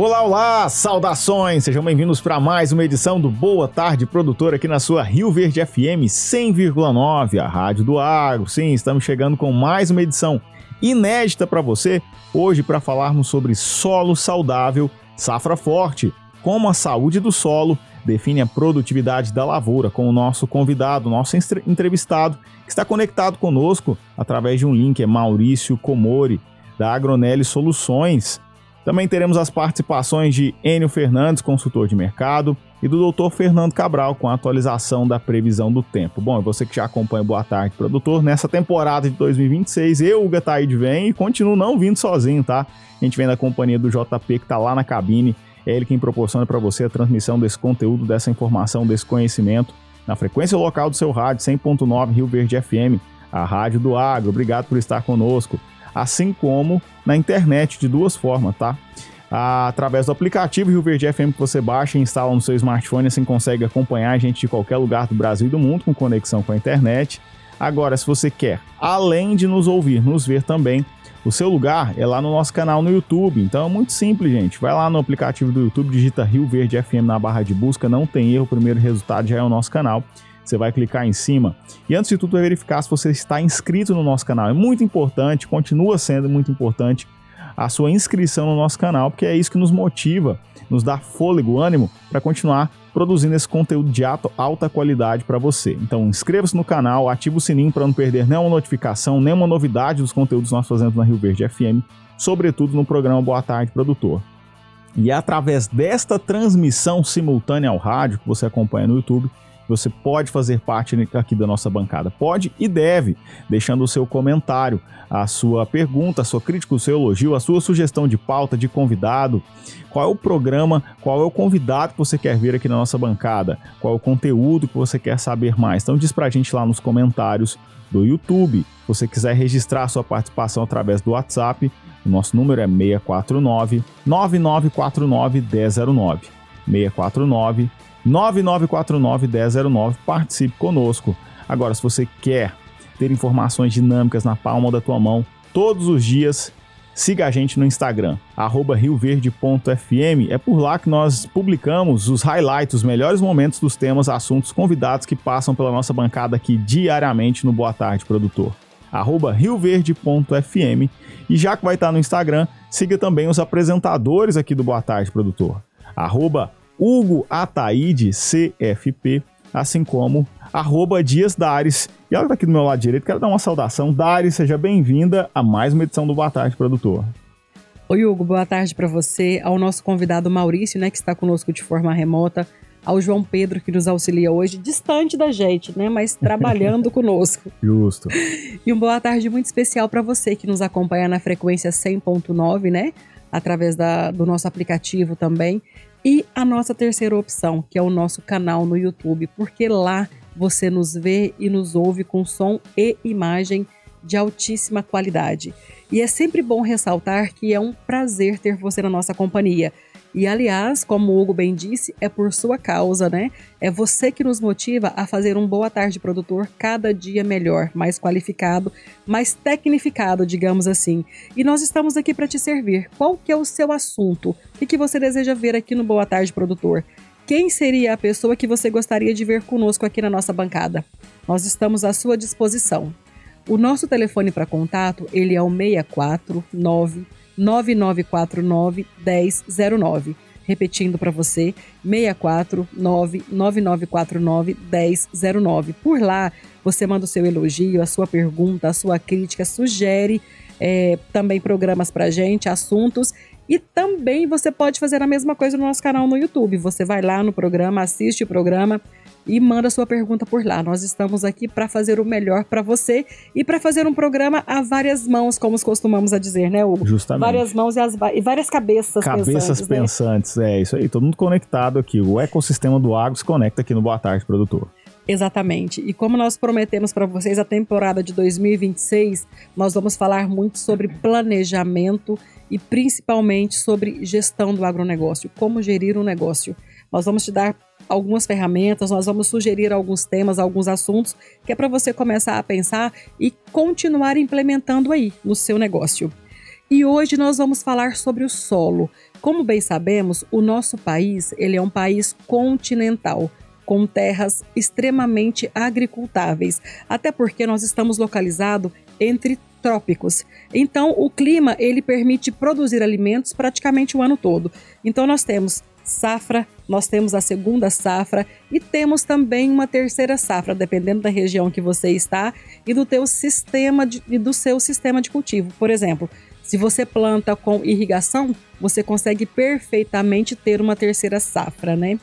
Olá, olá, saudações, sejam bem-vindos para mais uma edição do Boa Tarde Produtor aqui na sua Rio Verde FM 100,9, a rádio do agro. Sim, estamos chegando com mais uma edição inédita para você, hoje para falarmos sobre solo saudável, safra forte, como a saúde do solo define a produtividade da lavoura, com o nosso convidado, nosso entrevistado, que está conectado conosco através de um link, é Maurício Comori, da Agronelli Soluções. Também teremos as participações de Enio Fernandes, consultor de mercado, e do Dr. Fernando Cabral, com a atualização da previsão do tempo. Bom, você que já acompanha Boa Tarde Produtor, nessa temporada de 2026, eu, o Gataíde, venho e continuo não vindo sozinho, tá? A gente vem da companhia do JP, que está lá na cabine, é ele quem proporciona para você a transmissão desse conteúdo, dessa informação, desse conhecimento, na frequência local do seu rádio, 100.9 Rio Verde FM, a rádio do agro. Obrigado por estar conosco. Assim como na internet, de duas formas, tá? Através do aplicativo Rio Verde FM que você baixa e instala no seu smartphone, assim consegue acompanhar a gente de qualquer lugar do Brasil e do mundo com conexão com a internet. Agora, se você quer, além de nos ouvir, nos ver também, o seu lugar é lá no nosso canal no YouTube. Então é muito simples, gente. Vai lá no aplicativo do YouTube, digita Rio Verde FM na barra de busca, não tem erro, o primeiro resultado já é o nosso canal. Você vai clicar em cima e antes de tudo vai verificar se você está inscrito no nosso canal. É muito importante, continua sendo muito importante a sua inscrição no nosso canal, porque é isso que nos motiva, nos dá fôlego, ânimo para continuar produzindo esse conteúdo de alta qualidade para você. Então inscreva-se no canal, ative o sininho para não perder nenhuma notificação, nenhuma novidade dos conteúdos que nós fazemos na Rio Verde FM, sobretudo no programa Boa Tarde Produtor. E é através desta transmissão simultânea ao rádio que você acompanha no YouTube, você pode fazer parte aqui da nossa bancada. Pode e deve, deixando o seu comentário, a sua pergunta, a sua crítica, o seu elogio, a sua sugestão de pauta, de convidado. Qual é o programa, qual é o convidado que você quer ver aqui na nossa bancada? Qual é o conteúdo que você quer saber mais? Então diz pra gente lá nos comentários do YouTube. Se você quiser registrar a sua participação através do WhatsApp, o nosso número é 649-9949-1009. 649-9949-1009, participe conosco. Agora, se você quer ter informações dinâmicas na palma da tua mão todos os dias, siga a gente no Instagram, @rioverde.fm. É por lá que nós publicamos os highlights, os melhores momentos dos temas, assuntos, convidados que passam pela nossa bancada aqui diariamente no Boa Tarde Produtor, @rioverde.fm. E já que vai estar no Instagram, siga também os apresentadores aqui do Boa Tarde Produtor, Hugo Ataíde CFP, assim como @Dias Dares. E ela está aqui do meu lado direito, quero dar uma saudação. Dares, seja bem-vinda a mais uma edição do Boa Tarde Produtor. Oi, Hugo, boa tarde para você, ao nosso convidado Maurício, que está conosco de forma remota, ao João Pedro, que nos auxilia hoje, distante da gente, mas trabalhando conosco. Justo. E uma boa tarde muito especial para você que nos acompanha na frequência 100.9, através do nosso aplicativo também. E a nossa terceira opção, que é o nosso canal no YouTube, porque lá você nos vê e nos ouve com som e imagem de altíssima qualidade. E é sempre bom ressaltar que é um prazer ter você na nossa companhia. E, aliás, como o Hugo bem disse, é por sua causa, É você que nos motiva a fazer um Boa Tarde Produtor cada dia melhor, mais qualificado, mais tecnificado, digamos assim. E nós estamos aqui para te servir. Qual que é o seu assunto? O que você deseja ver aqui no Boa Tarde Produtor? Quem seria a pessoa que você gostaria de ver conosco aqui na nossa bancada? Nós estamos à sua disposição. O nosso telefone para contato, ele é o 649-9949-1009. Repetindo para você, 649-9949-1009. Por lá, você manda o seu elogio, a sua pergunta, a sua crítica, sugere também programas para gente, assuntos. E também você pode fazer a mesma coisa no nosso canal no YouTube. Você vai lá no programa, assiste o programa e manda sua pergunta por lá. Nós estamos aqui para fazer o melhor para você e para fazer um programa a várias mãos, como costumamos a dizer, Hugo? Justamente. Várias mãos e várias cabeças pensantes. É isso aí, todo mundo conectado aqui. O ecossistema do agro se conecta aqui no Boa Tarde Produtor. Exatamente. E como nós prometemos para vocês a temporada de 2026, nós vamos falar muito sobre planejamento e principalmente sobre gestão do agronegócio, como gerir um negócio. Nós vamos te dar algumas ferramentas, nós vamos sugerir alguns temas, alguns assuntos, que é para você começar a pensar e continuar implementando aí no seu negócio. E hoje nós vamos falar sobre o solo. Como bem sabemos, o nosso país ele é um país continental, com terras extremamente agricultáveis, até porque nós estamos localizados entre trópicos. Então, o clima ele permite produzir alimentos praticamente o ano todo. Então, nós temos safra, nós temos a segunda safra e temos também uma terceira safra, dependendo da região que você está e do seu sistema de cultivo. Por exemplo, se você planta com irrigação, você consegue perfeitamente ter uma terceira safra, né?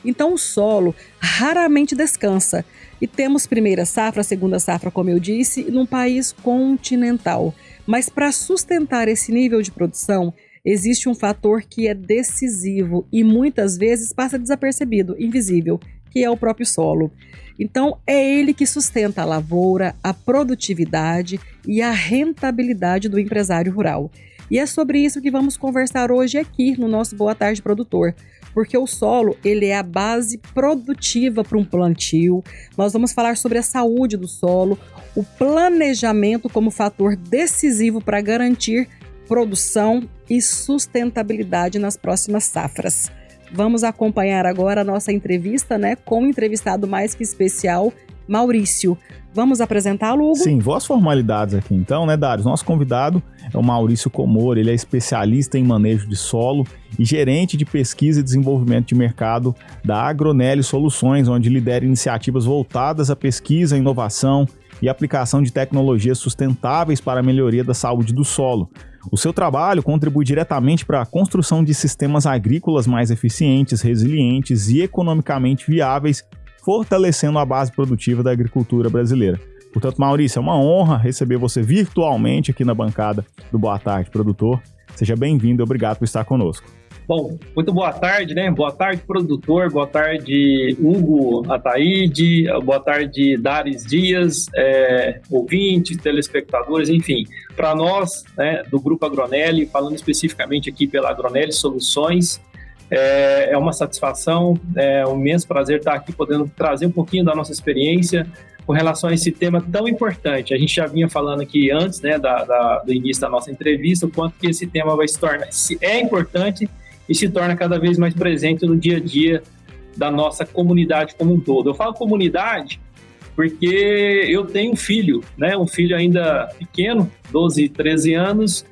Então, o solo raramente descansa. E temos primeira safra, segunda safra, como eu disse, num país continental. Mas para sustentar esse nível de produção, existe um fator que é decisivo e muitas vezes passa desapercebido, invisível, que é o próprio solo. Então, é ele que sustenta a lavoura, a produtividade e a rentabilidade do empresário rural. E é sobre isso que vamos conversar hoje aqui no nosso Boa Tarde Produtor, porque o solo ele é a base produtiva para um plantio. Nós vamos falar sobre a saúde do solo, o planejamento como fator decisivo para garantir produção e sustentabilidade nas próximas safras. Vamos acompanhar agora a nossa entrevista, né, com um entrevistado mais que especial, Maurício. Vamos apresentá-lo, Hugo? Sim, vou às formalidades aqui então, né, Darius? Nosso convidado é o Maurício Comor, ele é especialista em manejo de solo e gerente de pesquisa e desenvolvimento de mercado da Agroneli Soluções, onde lidera iniciativas voltadas à pesquisa, inovação e aplicação de tecnologias sustentáveis para a melhoria da saúde do solo. O seu trabalho contribui diretamente para a construção de sistemas agrícolas mais eficientes, resilientes e economicamente viáveis, fortalecendo a base produtiva da agricultura brasileira. Portanto, Maurício, é uma honra receber você virtualmente aqui na bancada do Boa Tarde Produtor. Seja bem-vindo e obrigado por estar conosco. Bom, muito boa tarde, né? Boa tarde, produtor, boa tarde, Hugo Ataíde, boa tarde, Daris Dias, ouvintes, telespectadores, enfim. Para nós, né, do Grupo Agroneli, falando especificamente aqui pela Agroneli Soluções, é uma satisfação, é um imenso prazer estar aqui podendo trazer um pouquinho da nossa experiência com relação a esse tema tão importante. A gente já vinha falando aqui antes, né, do início da nossa entrevista, o quanto que esse tema vai se tornar, é importante e se torna cada vez mais presente no dia a dia da nossa comunidade como um todo. Eu falo comunidade porque eu tenho um filho, né? Um filho ainda pequeno, 12, 13 anos,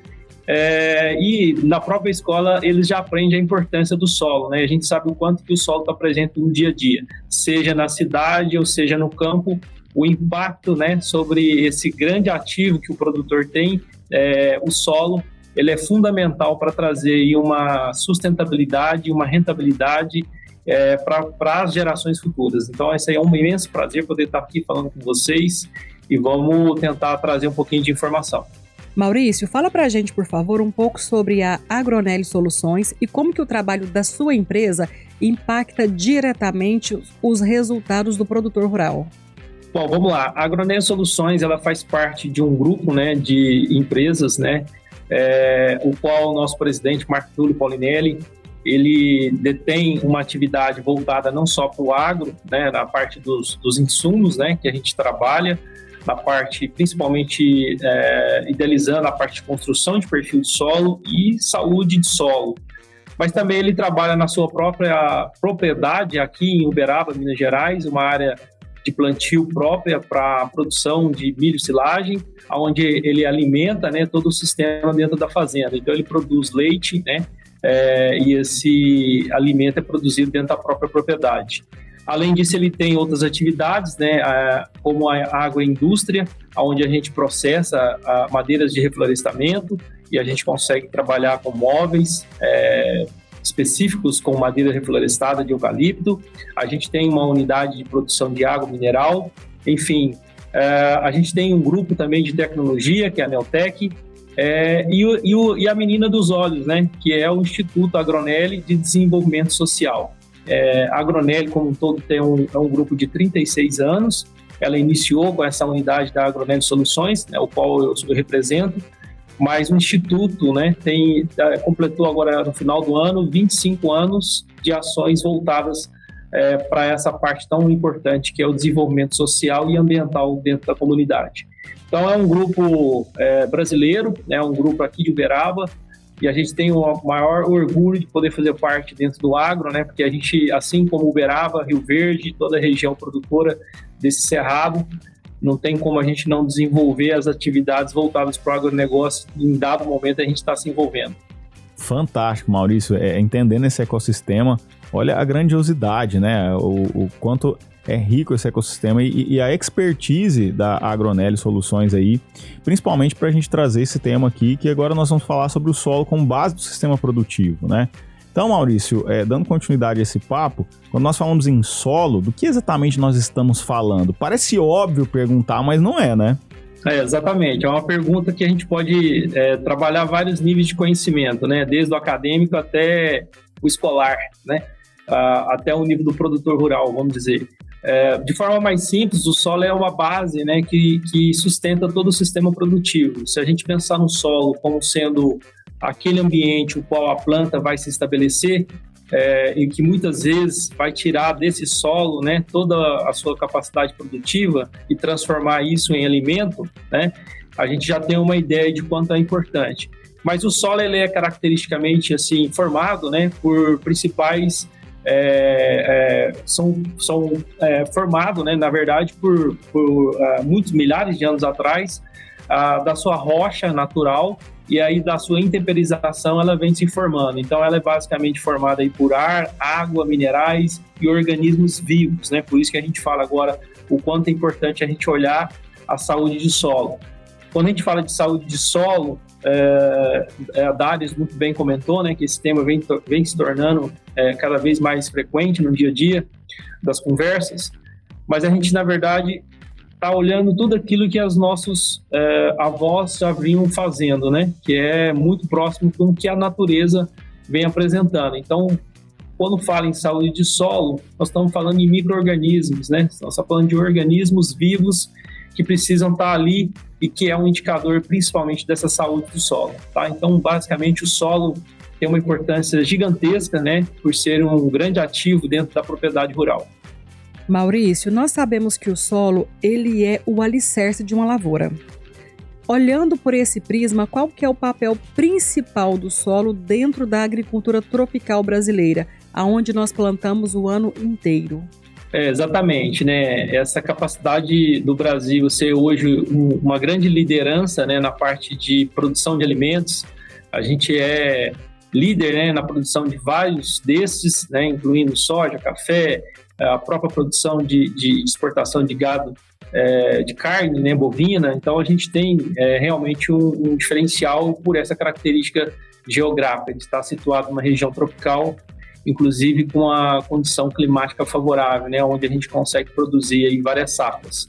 e na própria escola eles já aprendem a importância do solo, né? A gente sabe o quanto que o solo está presente no dia a dia, seja na cidade ou seja no campo, o impacto, né, sobre esse grande ativo que o produtor tem, o solo, ele é fundamental para trazer aí uma sustentabilidade, uma rentabilidade para as gerações futuras. Então, esse aí é um imenso prazer poder estar aqui falando com vocês e vamos tentar trazer um pouquinho de informação. Maurício, fala para a gente, por favor, um pouco sobre a Agroneli Soluções e como que o trabalho da sua empresa impacta diretamente os resultados do produtor rural. Bom, vamos lá. A Agroneli Soluções, ela faz parte de um grupo, né, de empresas, né, o qual o nosso presidente, Marco Túlio Paulinelli, ele detém uma atividade voltada não só para o agro, né, na parte dos insumos, né, que a gente trabalha, na parte principalmente idealizando a parte de construção de perfil de solo e saúde de solo. Mas também ele trabalha na sua própria propriedade aqui em Uberaba, Minas Gerais, uma área de plantio própria para a produção de milho silagem, onde ele alimenta, né, todo o sistema dentro da fazenda. Então ele produz leite, né, e esse alimento é produzido dentro da própria propriedade. Além disso, ele tem outras atividades, né, como a agroindústria, onde a gente processa madeiras de reflorestamento e a gente consegue trabalhar com móveis específicos com madeira reflorestada de eucalipto. A gente tem uma unidade de produção de água mineral. Enfim, a gente tem um grupo também de tecnologia, que é a Neotec, e a menina dos olhos, né, que é o Instituto Agroneli de Desenvolvimento Social. A Agroneli, como um todo, é um grupo de 36 anos. Ela iniciou com essa unidade da Agroneli Soluções, né, o qual eu represento, mas o Instituto, né, completou agora no final do ano 25 anos de ações voltadas para essa parte tão importante que é o desenvolvimento social e ambiental dentro da comunidade. Então é um grupo brasileiro, né, um grupo aqui de Uberaba, e a gente tem o maior orgulho de poder fazer parte dentro do agro, né, porque a gente, assim como Uberaba, Rio Verde, toda a região produtora desse cerrado, não tem como a gente não desenvolver as atividades voltadas para o agronegócio, em dado momento a gente está se envolvendo. Fantástico, Maurício, entendendo esse ecossistema, olha a grandiosidade, né, o quanto é rico esse ecossistema e a expertise da Agronélia Soluções aí, principalmente para a gente trazer esse tema aqui, que agora nós vamos falar sobre o solo como base do sistema produtivo, né? Então, Maurício, dando continuidade a esse papo, quando nós falamos em solo, do que exatamente nós estamos falando? Parece óbvio perguntar, mas não é, né? Exatamente, é uma pergunta que a gente pode trabalhar vários níveis de conhecimento, né? Desde o acadêmico até o escolar, né? Até o nível do produtor rural, vamos dizer. De forma mais simples, o solo é uma base, né, que sustenta todo o sistema produtivo. Se a gente pensar no solo como sendo aquele ambiente o qual a planta vai se estabelecer, e que muitas vezes vai tirar desse solo, né, toda a sua capacidade produtiva e transformar isso em alimento, né, a gente já tem uma ideia de quanto é importante. Mas o solo ele é caracteristicamente assim, formado, né, por principais... são formados, né, na verdade, por muitos milhares de anos atrás, da sua rocha natural, e aí da sua intemperização ela vem se formando. Então ela é basicamente formada aí por ar, água, minerais e organismos vivos, né? Por isso que a gente fala agora o quanto é importante a gente olhar a saúde de solo. Quando a gente fala de saúde de solo, a Darius muito bem comentou, né, que esse tema vem se tornando cada vez mais frequente no dia a dia das conversas, mas a gente, na verdade, está olhando tudo aquilo que os nossos avós já vinham fazendo, né, que é muito próximo com o que a natureza vem apresentando. Então, quando fala em saúde de solo, nós estamos falando em micro-organismos, né, nós estamos falando de organismos vivos que precisam estar ali e que é um indicador principalmente dessa saúde do solo, tá? Então, basicamente, o solo tem uma importância gigantesca, né, por ser um grande ativo dentro da propriedade rural. Maurício, nós sabemos que o solo, ele é o alicerce de uma lavoura. Olhando por esse prisma, qual que é o papel principal do solo dentro da agricultura tropical brasileira, aonde nós plantamos o ano inteiro? Exatamente, né? Essa capacidade do Brasil ser hoje uma grande liderança, né, na parte de produção de alimentos. A gente é líder, né, na produção de vários desses, né, incluindo soja, café, a própria produção de exportação de gado, de carne, né, bovina. Então a gente tem realmente um diferencial por essa característica geográfica de estar situado numa região tropical, inclusive com a condição climática favorável, né, onde a gente consegue produzir aí várias safras.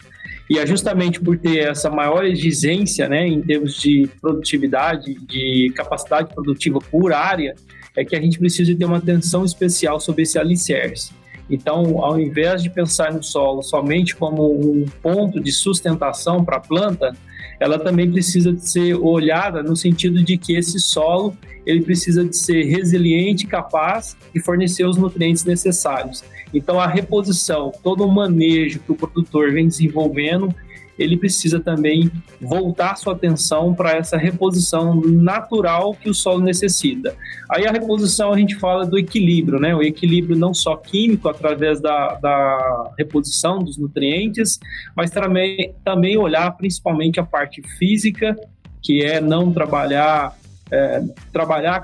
E é justamente por ter essa maior exigência, né, em termos de produtividade, de capacidade produtiva por área, é que a gente precisa ter uma atenção especial sobre esse alicerce. Então, ao invés de pensar no solo somente como um ponto de sustentação para a planta, ela também precisa de ser olhada no sentido de que esse solo ele precisa de ser resiliente, capaz de fornecer os nutrientes necessários. Então, a reposição, todo o manejo que o produtor vem desenvolvendo, ele precisa também voltar sua atenção para essa reposição natural que o solo necessita. Aí a reposição a gente fala do equilíbrio, né? O equilíbrio não só químico através da reposição dos nutrientes, mas também olhar principalmente a parte física, que é não trabalhar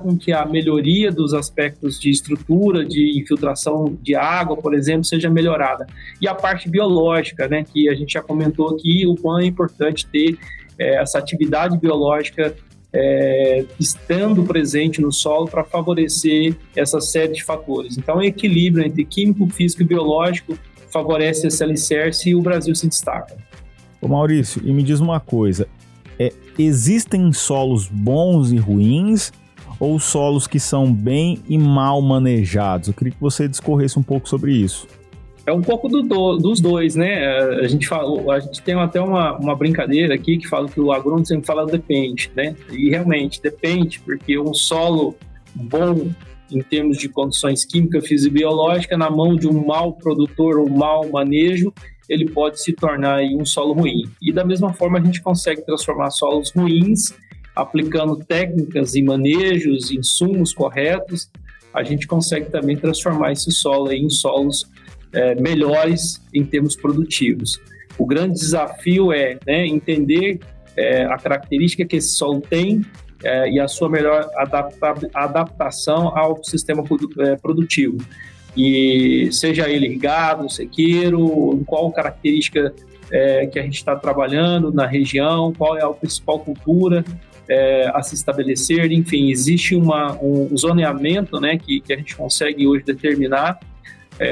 com que a melhoria dos aspectos de estrutura, de infiltração de água, por exemplo, seja melhorada. E a parte biológica, né, que a gente já comentou aqui, o quão é importante ter essa atividade biológica estando presente no solo para favorecer essa série de fatores. Então, o equilíbrio entre químico, físico e biológico favorece esse alicerce e o Brasil se destaca. Ô Maurício, e me diz uma coisa, existem solos bons e ruins ou solos que são bem e mal manejados? Eu queria que você discorresse um pouco sobre isso. É um pouco dos dois, né? A gente tem até uma brincadeira aqui que fala que o agrônomo sempre fala depende, né? E realmente depende, porque um solo bom em termos de condições químicas, física e biológica, na mão de um mau produtor ou mau manejo, ele pode se tornar aí um solo ruim. E da mesma forma a gente consegue transformar solos ruins, aplicando técnicas e manejos, insumos corretos, a gente consegue também transformar esse solo aí em solos melhores em termos produtivos. O grande desafio é, né, entender a característica que esse solo tem e a sua melhor adaptação ao sistema produtivo. E seja ele irrigado, sequeiro, em qual característica que a gente está trabalhando na região, qual é a principal cultura a se estabelecer, enfim, existe um zoneamento, né, que a gente consegue hoje determinar,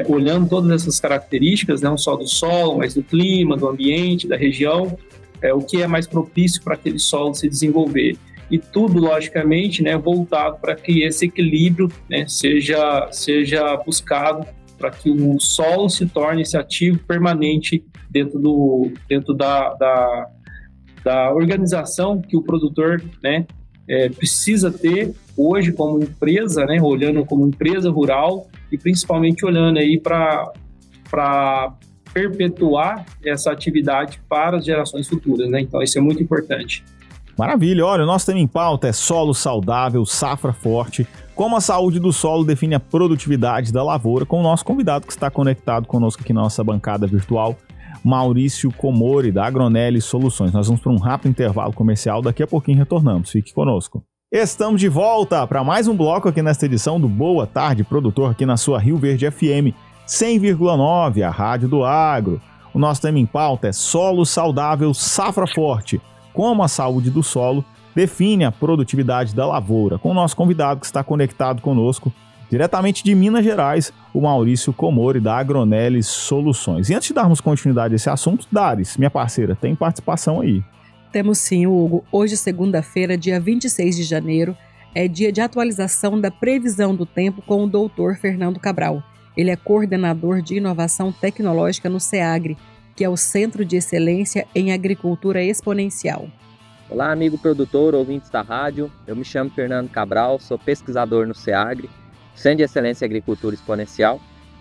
olhando todas essas características, não só do solo, mas do clima, do ambiente, da região, o que é mais propício para aquele solo se desenvolver. E tudo, logicamente, né, voltado para que esse equilíbrio, né, seja buscado para que o solo se torne esse ativo permanente dentro da organização que o produtor, né, precisa ter hoje como empresa, né, olhando como empresa rural e principalmente olhando aí para perpetuar essa atividade para as gerações futuras, né? Então isso é muito importante. Maravilha, olha, o nosso tema em pauta é solo saudável, safra forte, como a saúde do solo define a produtividade da lavoura, com o nosso convidado que está conectado conosco aqui na nossa bancada virtual, Maurício Comori, da Agronelli Soluções. Nós vamos para um rápido intervalo comercial, daqui a pouquinho retornamos, fique conosco. Estamos de volta para mais um bloco aqui nesta edição do Boa Tarde Produtor, aqui na sua Rio Verde FM 100,9, a rádio do agro. O nosso tema em pauta é solo saudável, safra forte, como a saúde do solo define a produtividade da lavoura, com o nosso convidado que está conectado conosco, diretamente de Minas Gerais, o Maurício Comori, da Agronelli Soluções. E antes de darmos continuidade a esse assunto, Daris, minha parceira, tem participação aí. Temos sim, Hugo. Hoje, segunda-feira, dia 26 de janeiro, é dia de atualização da previsão do tempo com o doutor Fernando Cabral. Ele é coordenador de inovação tecnológica no SEAGRE, que é o Centro de Excelência em Agricultura Exponencial. Olá, amigo produtor, ouvintes da rádio. Eu me chamo Fernando Cabral, sou pesquisador no SEAGRE, Centro de Excelência em Agricultura Exponencial,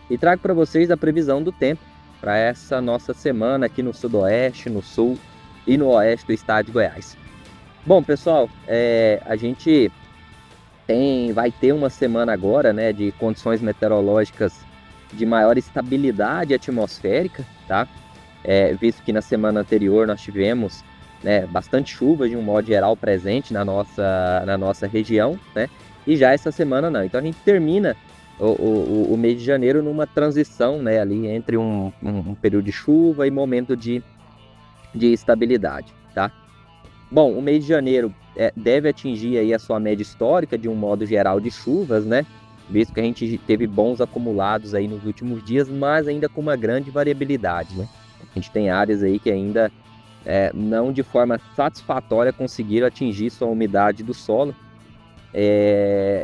e trago para vocês a previsão do tempo para essa nossa semana aqui no Sudoeste, no Sul e no Oeste do estado de Goiás. Bom, pessoal, a gente vai ter uma semana agora, né, de condições meteorológicas de maior estabilidade atmosférica, tá? Visto que na semana anterior nós tivemos, né, bastante chuva de um modo geral presente na nossa região, né? E já essa semana não. Então a gente termina o mês de janeiro numa transição, né, ali entre um período de chuva e momento de estabilidade, tá? Bom, o mês de janeiro deve atingir aí a sua média histórica de um modo geral de chuvas, né? Visto que a gente teve bons acumulados aí nos últimos dias, mas ainda com uma grande variabilidade, né? A gente tem áreas aí que ainda não de forma satisfatória conseguiram atingir sua umidade do solo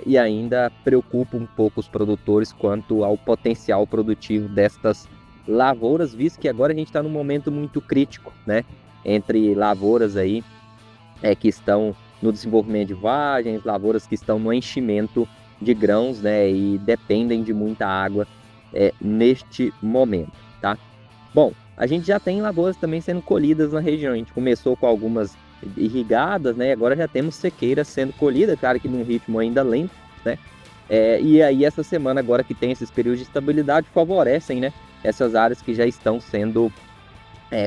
e ainda preocupa um pouco os produtores quanto ao potencial produtivo destas lavouras, visto que agora a gente está num momento muito crítico, né? Entre lavouras aí que estão no desenvolvimento de vagens, lavouras que estão no enchimento de grãos, né? E dependem de muita água neste momento, tá? Bom, a gente já tem lavouras também sendo colhidas na região. A gente começou com algumas irrigadas, né? Agora já temos sequeiras sendo colhidas, claro que num ritmo ainda lento, né? E aí essa semana agora que tem esses períodos de estabilidade favorecem, né, essas áreas que já estão sendo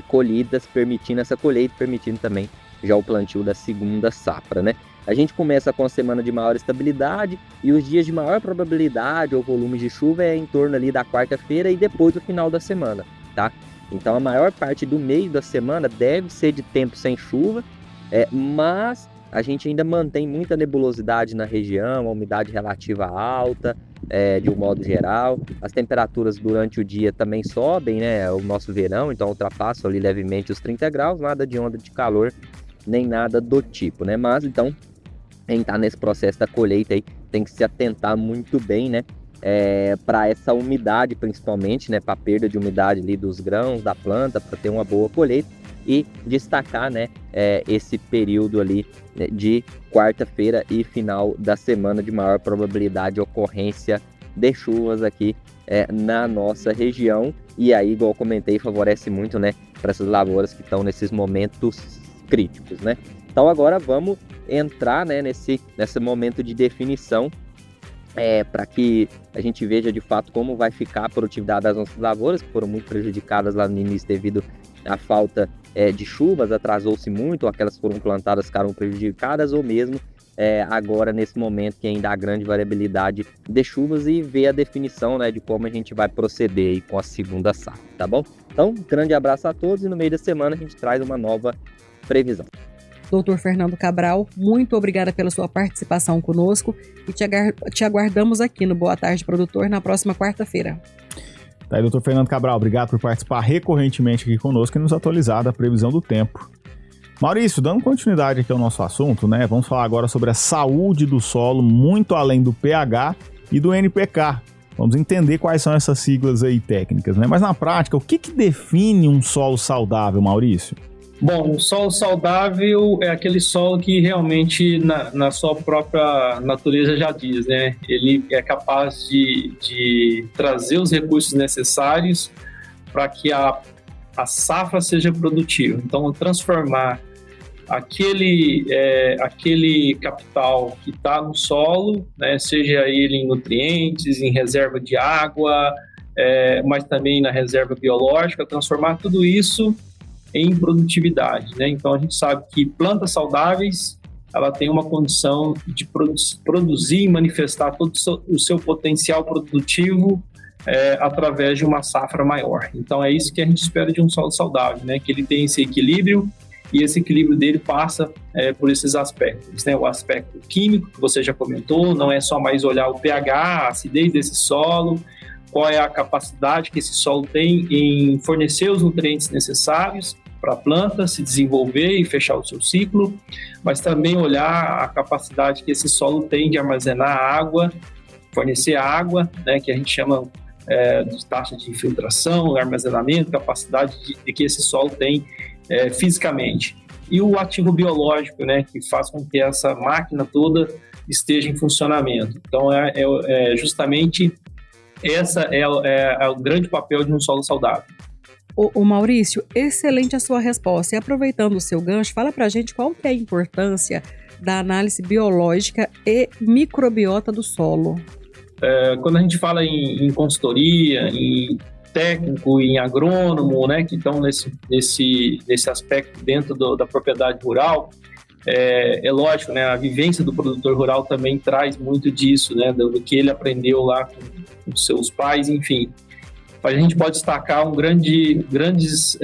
colhidas, permitindo essa colheita, permitindo também já o plantio da segunda safra, né? A gente começa com a semana de maior estabilidade e os dias de maior probabilidade ou volume de chuva é em torno ali da quarta-feira e depois do final da semana, tá? Então a maior parte do meio da semana deve ser de tempo sem chuva, mas a gente ainda mantém muita nebulosidade na região, a umidade relativa alta, de um modo geral. As temperaturas durante o dia também sobem, né? O nosso verão, então ultrapassam ali levemente os 30 graus, nada de onda de calor, nem nada do tipo, né? Mas então, quem está nesse processo da colheita aí tem que se atentar muito bem, né? para essa umidade principalmente, né, para a perda de umidade ali dos grãos, da planta, para ter uma boa colheita, e destacar, né, esse período ali, né, de quarta-feira e final da semana de maior probabilidade de ocorrência de chuvas aqui na nossa região, e aí, igual eu comentei, favorece muito, né, para essas lavouras que estão nesses momentos críticos, né. Então agora vamos entrar, né, nesse momento de definição, para que a gente veja de fato como vai ficar a produtividade das nossas lavouras, que foram muito prejudicadas lá no início devido à falta de chuvas, atrasou-se muito, ou aquelas que foram plantadas ficaram prejudicadas, ou mesmo agora nesse momento que ainda há grande variabilidade de chuvas, e ver a definição, né, de como a gente vai proceder aí com a segunda safra, tá bom? Então, um grande abraço a todos, e no meio da semana a gente traz uma nova previsão. Doutor Fernando Cabral, muito obrigada pela sua participação conosco e te aguardamos aqui no Boa Tarde Produtor na próxima quarta-feira. Tá aí, doutor Fernando Cabral, obrigado por participar recorrentemente aqui conosco e nos atualizar da previsão do tempo. Maurício, dando continuidade aqui ao nosso assunto, né? Vamos falar agora sobre a saúde do solo, muito além do pH e do NPK. Vamos entender quais são essas siglas aí técnicas, né? Mas na prática, o que define um solo saudável, Maurício? Bom, o solo saudável é aquele solo que realmente, na sua própria natureza já diz, né? Ele é capaz de trazer os recursos necessários para que a safra seja produtiva. Então, transformar aquele capital que está no solo, né? Seja ele em nutrientes, em reserva de água, mas também na reserva biológica, transformar tudo isso em produtividade, né? Então a gente sabe que plantas saudáveis, ela tem uma condição de produzir e manifestar todo o seu potencial produtivo através de uma safra maior. Então é isso que a gente espera de um solo saudável, né? Que ele tenha esse equilíbrio, e esse equilíbrio dele passa por esses aspectos, né? O aspecto químico, que você já comentou, não é só mais olhar o pH, a acidez desse solo, qual é a capacidade que esse solo tem em fornecer os nutrientes necessários para a planta se desenvolver e fechar o seu ciclo, mas também olhar a capacidade que esse solo tem de armazenar água, fornecer água, né, que a gente chama de taxa de infiltração, armazenamento, capacidade de que esse solo tem fisicamente. E o ativo biológico, né, que faz com que essa máquina toda esteja em funcionamento. Então, justamente essa é o grande papel de um solo saudável. O Maurício, excelente a sua resposta. E aproveitando o seu gancho, fala pra gente qual que é a importância da análise biológica e microbiota do solo. Quando a gente fala em consultoria, em técnico, em agrônomo, né, que estão nesse aspecto dentro da propriedade rural, é lógico, né, a vivência do produtor rural também traz muito disso, né, do que ele aprendeu lá com seus pais, enfim. A gente pode destacar grandes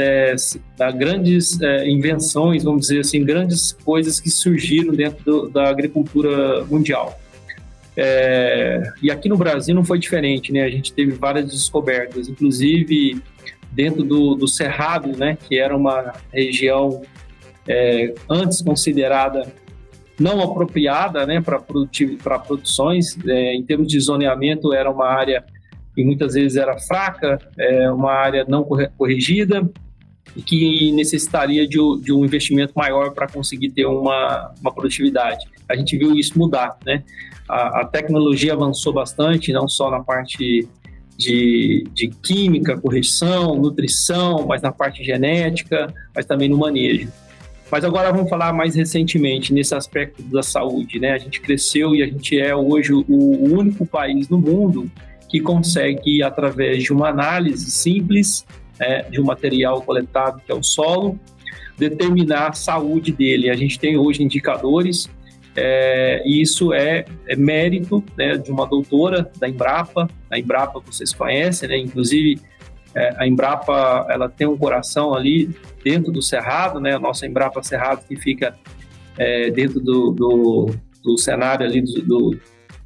invenções, vamos dizer assim, grandes coisas que surgiram dentro da agricultura mundial. E aqui no Brasil não foi diferente, né? A gente teve várias descobertas, inclusive dentro do Cerrado, né? Que era uma região antes considerada não apropriada, né? Para produções. Em termos de zoneamento, era uma área que muitas vezes era fraca, uma área não corrigida, e que necessitaria de um investimento maior para conseguir ter uma produtividade. A gente viu isso mudar, né? A tecnologia avançou bastante, não só na parte de química, correção, nutrição, mas na parte genética, mas também no manejo. Mas agora vamos falar mais recentemente nesse aspecto da saúde, né? A gente cresceu e a gente é hoje o único país no mundo que consegue, através de uma análise simples, de um material coletado, que é o solo, determinar a saúde dele. A gente tem hoje indicadores, e isso é mérito, né, de uma doutora da Embrapa. A Embrapa vocês conhecem, né? Inclusive a Embrapa, ela tem um coração ali dentro do Cerrado, né? A nossa Embrapa Cerrado, que fica dentro do cenário ali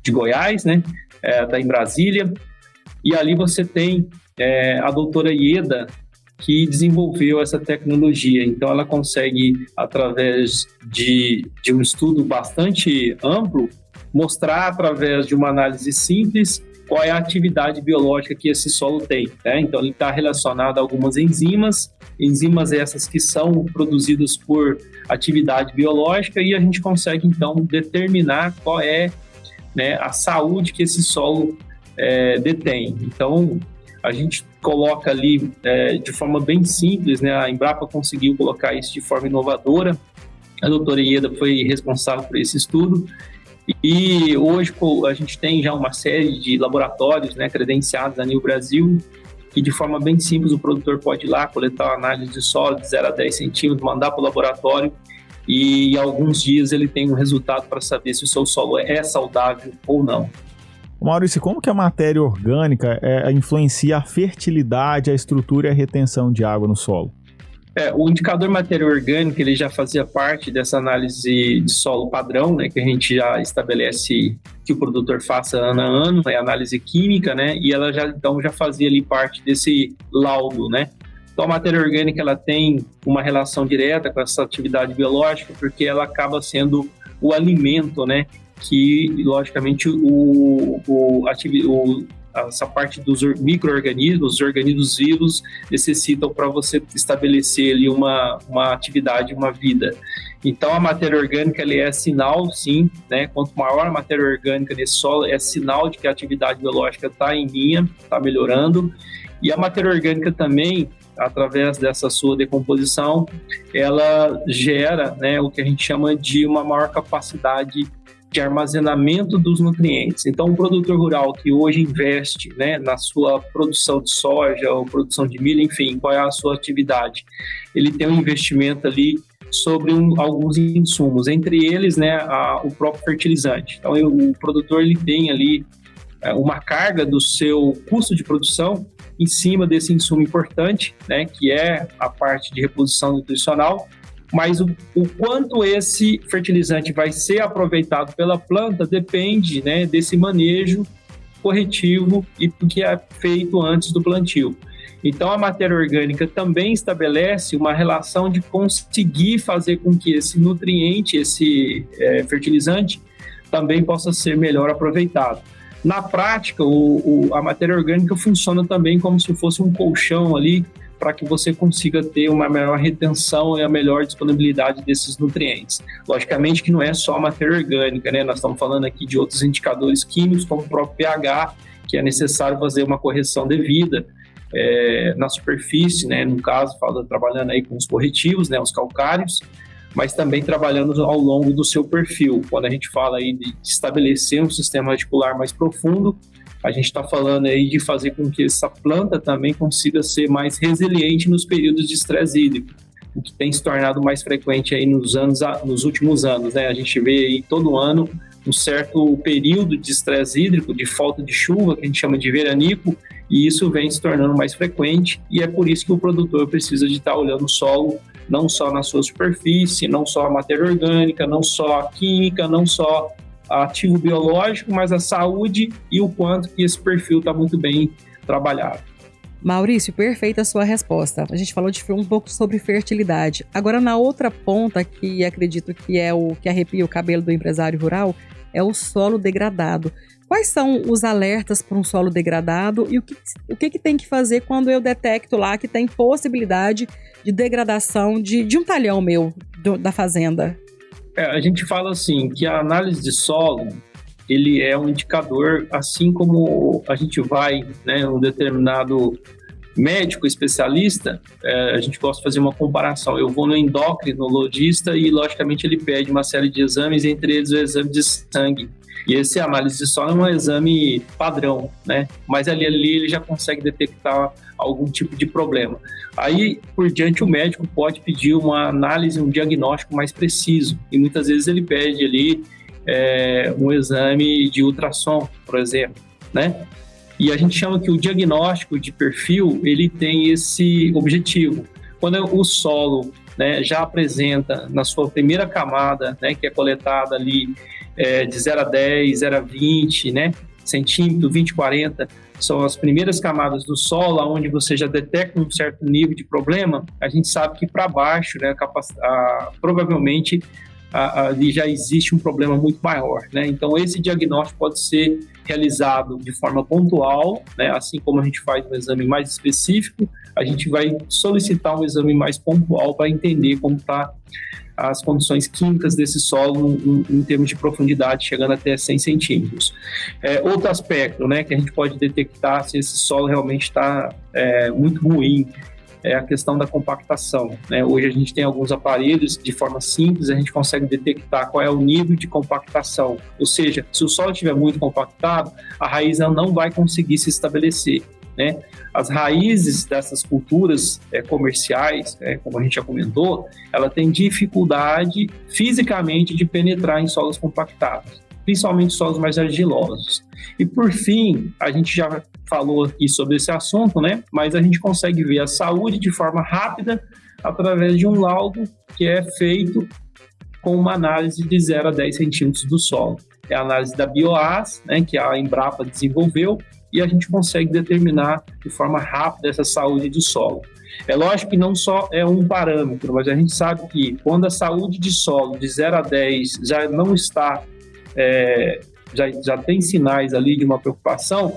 de Goiás, né? Está em Brasília, e ali você tem a doutora Ieda, que desenvolveu essa tecnologia. Então ela consegue, através de um estudo bastante amplo, mostrar através de uma análise simples qual é a atividade biológica que esse solo tem, né? Então, ele está relacionado a algumas enzimas essas que são produzidas por atividade biológica, e a gente consegue, então, determinar qual é, né, a saúde que esse solo detém. Então, a gente coloca ali de forma bem simples, né? A Embrapa conseguiu colocar isso de forma inovadora. A doutora Ieda foi responsável por esse estudo. E hoje a gente tem já uma série de laboratórios, né, credenciados a nível Brasil, que de forma bem simples o produtor pode ir lá, coletar uma análise de solo de 0 a 10 centímetros, mandar para o laboratório, e em alguns dias ele tem um resultado para saber se o seu solo é saudável ou não. Maurício, como que a matéria orgânica influencia a fertilidade, a estrutura e a retenção de água no solo? O indicador matéria orgânica, ele já fazia parte dessa análise de solo padrão, né, que a gente já estabelece que o produtor faça ano a ano, é análise química, né, e ela já fazia ali parte desse laudo, né. Então a matéria orgânica, ela tem uma relação direta com essa atividade biológica, porque ela acaba sendo o alimento, né, que logicamente essa parte dos micro-organismos, os organismos vivos necessitam para você estabelecer ali uma atividade, uma vida. Então a matéria orgânica, ela é sinal, sim, né? Quanto maior a matéria orgânica nesse solo, é sinal de que a atividade biológica está em linha, está melhorando. E a matéria orgânica também, através dessa sua decomposição, ela gera, né, o que a gente chama de uma maior capacidade de armazenamento dos nutrientes. Então, o produtor rural que hoje investe, né, na sua produção de soja ou produção de milho, enfim, qual é a sua atividade, ele tem um investimento ali sobre alguns insumos, entre eles, né, o próprio fertilizante. Então, o produtor, ele tem ali uma carga do seu custo de produção em cima desse insumo importante, né, que é a parte de reposição nutricional, mas o quanto esse fertilizante vai ser aproveitado pela planta depende, né, desse manejo corretivo e que é feito antes do plantio. Então, a matéria orgânica também estabelece uma relação de conseguir fazer com que esse nutriente, esse fertilizante, também possa ser melhor aproveitado. Na prática, a matéria orgânica funciona também como se fosse um colchão ali, para que você consiga ter uma melhor retenção e a melhor disponibilidade desses nutrientes. Logicamente que não é só a matéria orgânica, né? Nós estamos falando aqui de outros indicadores químicos, como o próprio pH, que é necessário fazer uma correção devida na superfície, né? No caso, trabalhando aí com os corretivos, né? Os calcários, mas também trabalhando ao longo do seu perfil. Quando a gente fala aí de estabelecer um sistema radicular mais profundo, a gente está falando aí de fazer com que essa planta também consiga ser mais resiliente nos períodos de estresse hídrico, o que tem se tornado mais frequente aí nos últimos anos, né? A gente vê aí todo ano um certo período de estresse hídrico, de falta de chuva, que a gente chama de veranico, e isso vem se tornando mais frequente, e é por isso que o produtor precisa de estar olhando o solo, não só na sua superfície, não só a matéria orgânica, não só a química, não só ativo biológico, mas a saúde e o quanto que esse perfil está muito bem trabalhado. Maurício, perfeita a sua resposta. A gente falou um pouco sobre fertilidade. Agora, na outra ponta, que acredito que é o que arrepia o cabelo do empresário rural, é o solo degradado. Quais são os alertas para um solo degradado e o que tem que fazer quando eu detecto lá que tem possibilidade de degradação de um talhão meu da fazenda? A gente fala assim, que a análise de solo, ele é um indicador, assim como a gente vai, né, um determinado médico especialista, a gente gosta de fazer uma comparação. Eu vou no endocrinologista e, logicamente, ele pede uma série de exames, entre eles o exame de sangue. E esse análise de solo é um exame padrão, né? Mas ali ele já consegue detectar algum tipo de problema. Aí, por diante, o médico pode pedir uma análise, um diagnóstico mais preciso. E muitas vezes ele pede ali um exame de ultrassom, por exemplo, né? E a gente chama que o diagnóstico de perfil, ele tem esse objetivo. Quando o solo, né, já apresenta na sua primeira camada, né, que é coletada ali de 0 a 10, 0 a 20, né, centímetro, 20, 40, são as primeiras camadas do solo, onde você já detecta um certo nível de problema. A gente sabe que para baixo, né, provavelmente ali já existe um problema muito maior, né? Então, esse diagnóstico pode ser realizado de forma pontual, né? Assim como a gente faz um exame mais específico, a gente vai solicitar um exame mais pontual para entender como está as condições químicas desse solo em termos de profundidade, chegando até 100 centímetros. Outro aspecto, né, que a gente pode detectar se esse solo realmente está muito ruim, é a questão da compactação, né? Hoje a gente tem alguns aparelhos, de forma simples, a gente consegue detectar qual é o nível de compactação. Ou seja, se o solo estiver muito compactado, a raiz não vai conseguir se estabelecer, né? As raízes dessas culturas comerciais, como a gente já comentou, ela tem dificuldade fisicamente de penetrar em solos compactados, principalmente solos mais argilosos. E por fim, a gente já falou aqui sobre esse assunto, né? Mas a gente consegue ver a saúde de forma rápida através de um laudo que é feito com uma análise de 0 a 10 centímetros do solo. É a análise da BioAS, né, que a Embrapa desenvolveu, e a gente consegue determinar de forma rápida essa saúde do solo. É lógico que não só é um parâmetro, mas a gente sabe que quando a saúde de solo de 0 a 10 já não está, já tem sinais ali de uma preocupação,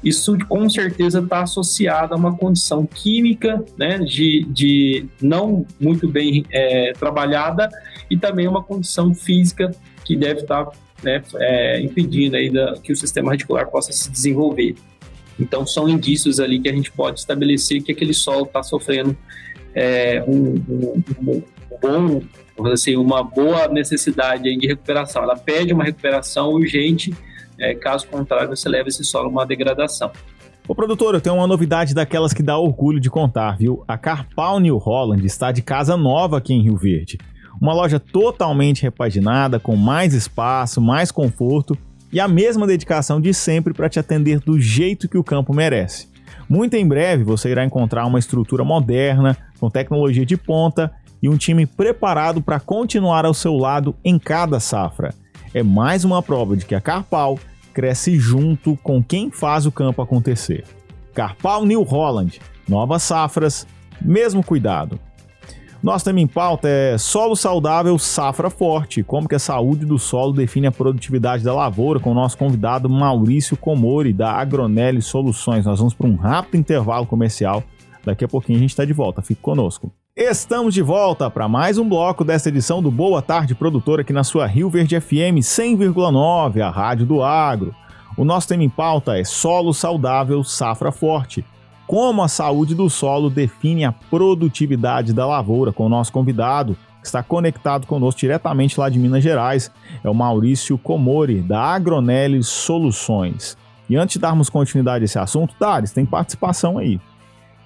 isso com certeza está associado a uma condição química, né, de não muito bem trabalhada, e também uma condição física que deve estar impedindo aí que o sistema radicular possa se desenvolver. Então, são indícios ali que a gente pode estabelecer que aquele solo está sofrendo uma boa necessidade aí de recuperação. Ela pede uma recuperação urgente, caso contrário, você leva esse solo a uma degradação. Ô produtor, eu tenho uma novidade daquelas que dá orgulho de contar, viu? A Carpal New Holland está de casa nova aqui em Rio Verde. Uma loja totalmente repaginada, com mais espaço, mais conforto e a mesma dedicação de sempre para te atender do jeito que o campo merece. Muito em breve você irá encontrar uma estrutura moderna, com tecnologia de ponta e um time preparado para continuar ao seu lado em cada safra. É mais uma prova de que a Carpal cresce junto com quem faz o campo acontecer. Carpal New Holland, novas safras, mesmo cuidado. Nosso tema em pauta é solo saudável, safra forte. Como que a saúde do solo define a produtividade da lavoura, com o nosso convidado Maurício Comori, da Agronelli Soluções. Nós vamos para um rápido intervalo comercial. Daqui a pouquinho a gente está de volta. Fique conosco. Estamos de volta para mais um bloco desta edição do Boa Tarde Produtor aqui na sua Rio Verde FM 100,9, a rádio do agro. O nosso tema em pauta é solo saudável, safra forte. Como a saúde do solo define a produtividade da lavoura, com o nosso convidado, que está conectado conosco diretamente lá de Minas Gerais, é o Maurício Comori, da Agronelli Soluções. E antes de darmos continuidade a esse assunto, Dares, tem participação aí.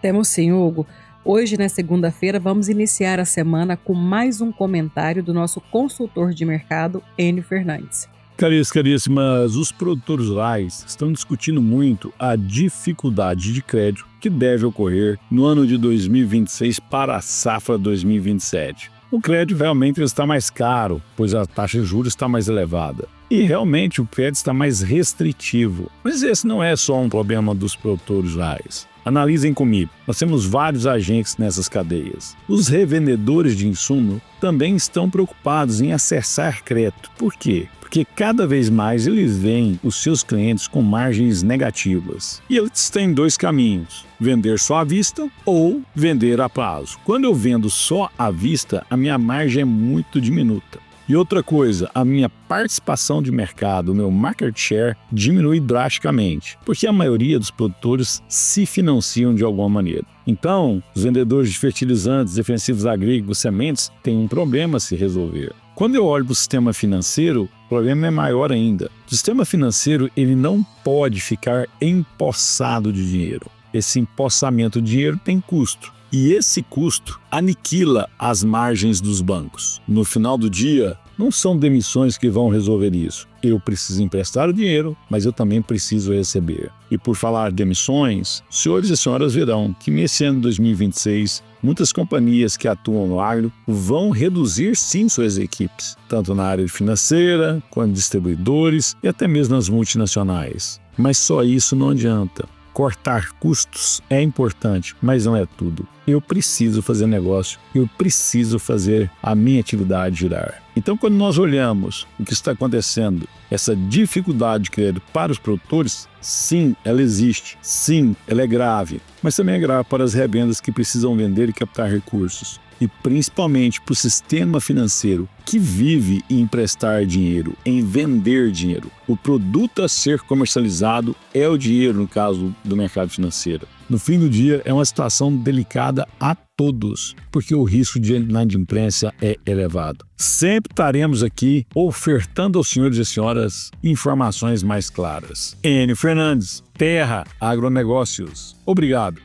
Temos sim, Hugo. Hoje, na segunda-feira, vamos iniciar a semana com mais um comentário do nosso consultor de mercado, Enio Fernandes. Caríssimas, os produtores rurais estão discutindo muito a dificuldade de crédito que deve ocorrer no ano de 2026 para a safra 2027. O crédito realmente está mais caro, pois a taxa de juros está mais elevada. E realmente o crédito está mais restritivo. Mas esse não é só um problema dos produtores rurais. Analisem comigo, nós temos vários agentes nessas cadeias. Os revendedores de insumo também estão preocupados em acessar crédito. Por quê? Porque cada vez mais eles veem os seus clientes com margens negativas. E eles têm dois caminhos: vender só à vista ou vender a prazo. Quando eu vendo só à vista, a minha margem é muito diminuta. E outra coisa, a minha participação de mercado, o meu market share, diminui drasticamente, porque a maioria dos produtores se financiam de alguma maneira. Então, os vendedores de fertilizantes, defensivos agrícolas, sementes têm um problema a se resolver. Quando eu olho para o sistema financeiro, o problema é maior ainda. O sistema financeiro ele não pode ficar empossado de dinheiro. Esse empossamento de dinheiro tem custo. E esse custo aniquila as margens dos bancos. No final do dia, não são demissões que vão resolver isso. Eu preciso emprestar o dinheiro, mas eu também preciso receber. E por falar de demissões, senhores e senhoras verão que nesse ano de 2026, muitas companhias que atuam no agro vão reduzir sim suas equipes, tanto na área financeira, quanto distribuidores e até mesmo nas multinacionais. Mas só isso não adianta. Cortar custos é importante, mas não é tudo. Eu preciso fazer negócio, eu preciso fazer a minha atividade girar. Então, quando nós olhamos o que está acontecendo, essa dificuldade de crédito para os produtores, sim, ela existe, sim, ela é grave, mas também é grave para as revendas que precisam vender e captar recursos. E principalmente para o sistema financeiro que vive em emprestar dinheiro, em vender dinheiro. O produto a ser comercializado é o dinheiro, no caso do mercado financeiro. No fim do dia, é uma situação delicada a todos, porque o risco de inadimplência é elevado. Sempre estaremos aqui ofertando aos senhores e senhoras informações mais claras. Enio Fernandes, Terra Agronegócios. Obrigado.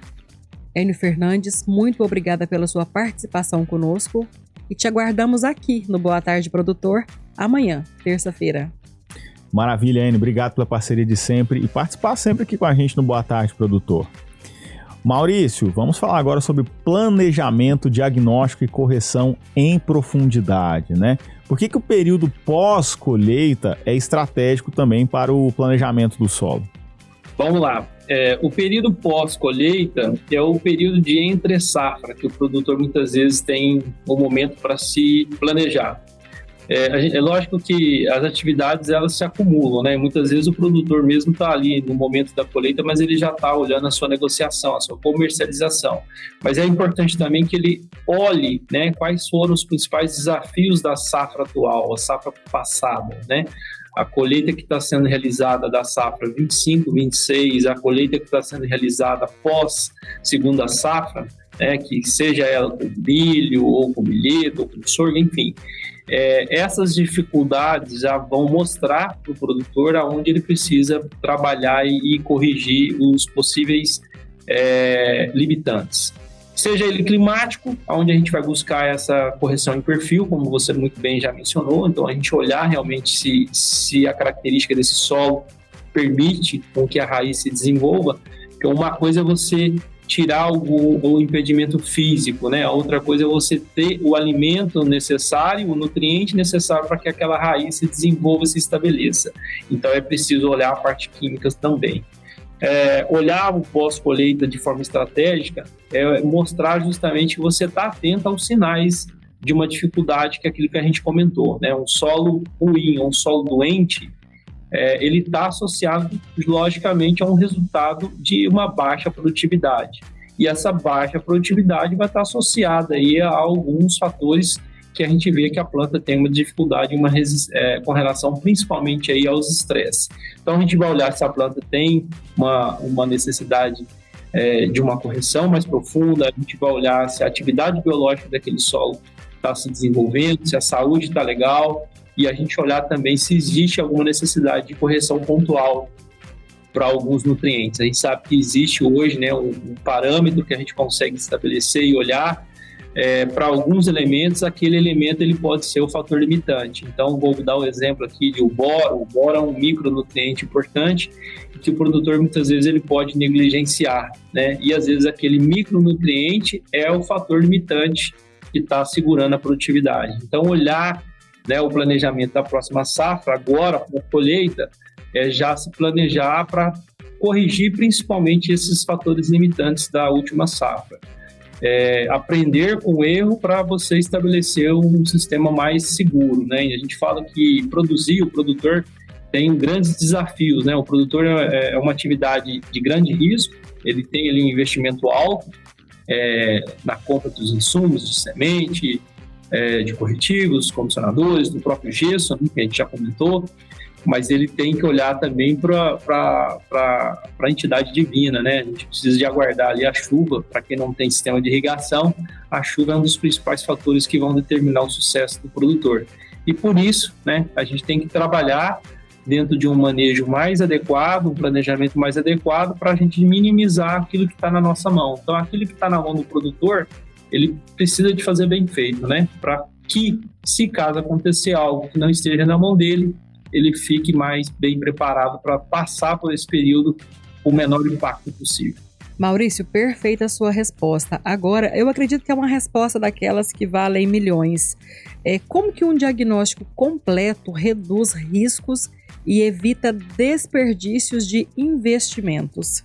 Enio Fernandes, muito obrigada pela sua participação conosco e te aguardamos aqui no Boa Tarde Produtor amanhã, terça-feira. Maravilha, Enio. Obrigado pela parceria de sempre e participar sempre aqui com a gente no Boa Tarde Produtor. Maurício, vamos falar agora sobre planejamento, diagnóstico e correção em profundidade, né? Por que o período pós-colheita é estratégico também para o planejamento do solo? Vamos lá. O período pós-colheita é o período de entre-safra, que o produtor muitas vezes tem um momento para se planejar. É lógico que as atividades elas se acumulam, né? Muitas vezes o produtor mesmo está ali no momento da colheita, mas ele já está olhando a sua negociação, a sua comercialização. Mas é importante também que ele olhe, né, quais foram os principais desafios da safra atual, a safra passada, né? A colheita que está sendo realizada da safra 25, 26, a colheita que está sendo realizada pós segunda safra, né, que seja ela com milho, ou com milheto, ou com sorgo, enfim. Essas dificuldades já vão mostrar para o produtor aonde ele precisa trabalhar e corrigir os possíveis limitantes. Seja ele climático, onde a gente vai buscar essa correção em perfil, como você muito bem já mencionou, então a gente olhar realmente se a característica desse solo permite com que a raiz se desenvolva. Então, uma coisa é você tirar o impedimento físico, né? A outra coisa é você ter o alimento necessário, o nutriente necessário para que aquela raiz se desenvolva e se estabeleça. Então é preciso olhar a parte química também. Olhar o pós-colheita de forma estratégica é mostrar justamente que você está atento aos sinais de uma dificuldade, que é aquilo que a gente comentou, né? Um solo ruim, um solo doente, ele está associado, logicamente, a um resultado de uma baixa produtividade. E essa baixa produtividade vai estar associada aí a alguns fatores que a gente vê que a planta tem uma dificuldade, com relação principalmente aí aos estresses. Então, a gente vai olhar se a planta tem uma necessidade de uma correção mais profunda, a gente vai olhar se a atividade biológica daquele solo está se desenvolvendo, se a saúde está legal, e a gente olhar também se existe alguma necessidade de correção pontual para alguns nutrientes. A gente sabe que existe hoje, né, um parâmetro que a gente consegue estabelecer e olhar para alguns elementos. Aquele elemento ele pode ser o fator limitante. Então, vou dar o exemplo aqui de o boro. O boro é um micronutriente importante que o produtor muitas vezes ele pode negligenciar, né? E às vezes aquele micronutriente é o fator limitante que está segurando a produtividade. Então, olhar, né, o planejamento da próxima safra, agora com a colheita, já se planejar para corrigir principalmente esses fatores limitantes da última safra. Aprender com o erro para você estabelecer um sistema mais seguro, né? E a gente fala que o produtor tem grandes desafios, né? O produtor é uma atividade de grande risco, ele tem ali um investimento alto na compra dos insumos de semente, de corretivos, condicionadores, do próprio gesso, né, que a gente já comentou, mas ele tem que olhar também para a entidade divina, né? A gente precisa de aguardar ali a chuva. Para quem não tem sistema de irrigação, a chuva é um dos principais fatores que vão determinar o sucesso do produtor. E por isso, né, a gente tem que trabalhar dentro de um manejo mais adequado, um planejamento mais adequado, para a gente minimizar aquilo que está na nossa mão. Então, aquilo que está na mão do produtor, ele precisa de fazer bem feito, né? Para que, se caso acontecer algo que não esteja na mão dele, ele fique mais bem preparado para passar por esse período com o menor impacto possível. Maurício, perfeita a sua resposta. Agora, eu acredito que é uma resposta daquelas que valem milhões. Como que um diagnóstico completo reduz riscos e evita desperdícios de investimentos?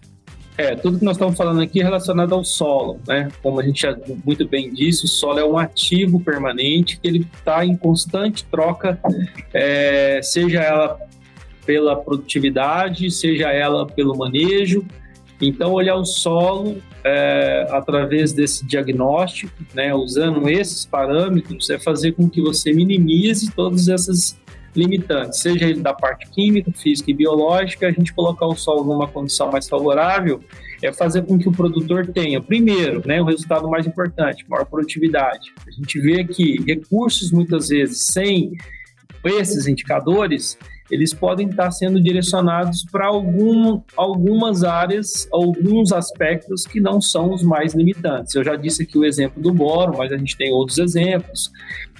Tudo que nós estamos falando aqui é relacionado ao solo, né? Como a gente já muito bem disse, o solo é um ativo permanente que ele está em constante troca, seja ela pela produtividade, seja ela pelo manejo. Então, olhar o solo através desse diagnóstico, né, usando esses parâmetros, é fazer com que você minimize todas essas limitantes, seja ele da parte química, física e biológica. A gente colocar o solo numa condição mais favorável é fazer com que o produtor tenha, primeiro, né, o resultado mais importante, maior produtividade. A gente vê que recursos, muitas vezes, sem esses indicadores, eles podem estar sendo direcionados para algumas áreas, alguns aspectos que não são os mais limitantes. Eu já disse aqui o exemplo do boro, mas a gente tem outros exemplos.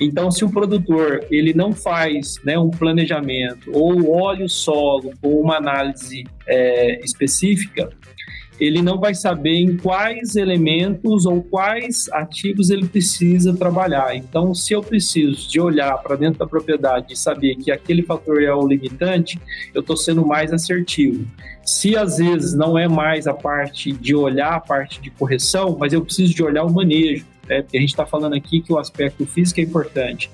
Então, se o produtor ele não faz, né, um planejamento ou olha o solo com uma análise específica, ele não vai saber em quais elementos ou quais ativos ele precisa trabalhar. Então, se eu preciso de olhar para dentro da propriedade e saber que aquele fator é o limitante, eu estou sendo mais assertivo. Se às vezes não é mais a parte de olhar, a parte de correção, mas eu preciso de olhar o manejo, né? Porque a gente está falando aqui que o aspecto físico é importante.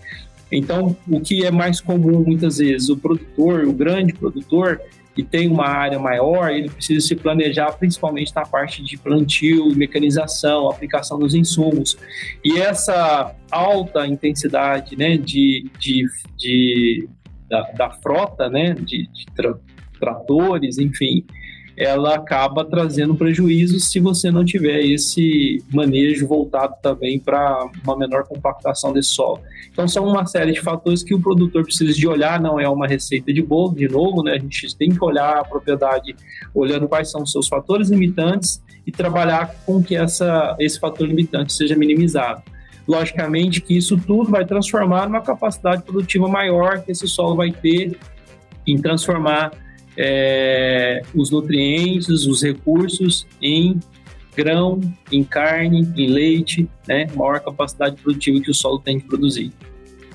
Então, o que é mais comum muitas vezes, o produtor, o grande produtor, que tem uma área maior, ele precisa se planejar principalmente na parte de plantio, mecanização, aplicação dos insumos. E essa alta intensidade, né, da frota, né, de tratores, enfim, ela acaba trazendo prejuízos se você não tiver esse manejo voltado também para uma menor compactação desse solo. Então, são uma série de fatores que o produtor precisa de olhar, não é uma receita de bolo, de novo, né? A gente tem que olhar a propriedade olhando quais são os seus fatores limitantes e trabalhar com que esse fator limitante seja minimizado. Logicamente que isso tudo vai transformar numa capacidade produtiva maior que esse solo vai ter em transformar os nutrientes, os recursos em grão, em carne, em leite, né? Maior capacidade produtiva que o solo tem de produzir.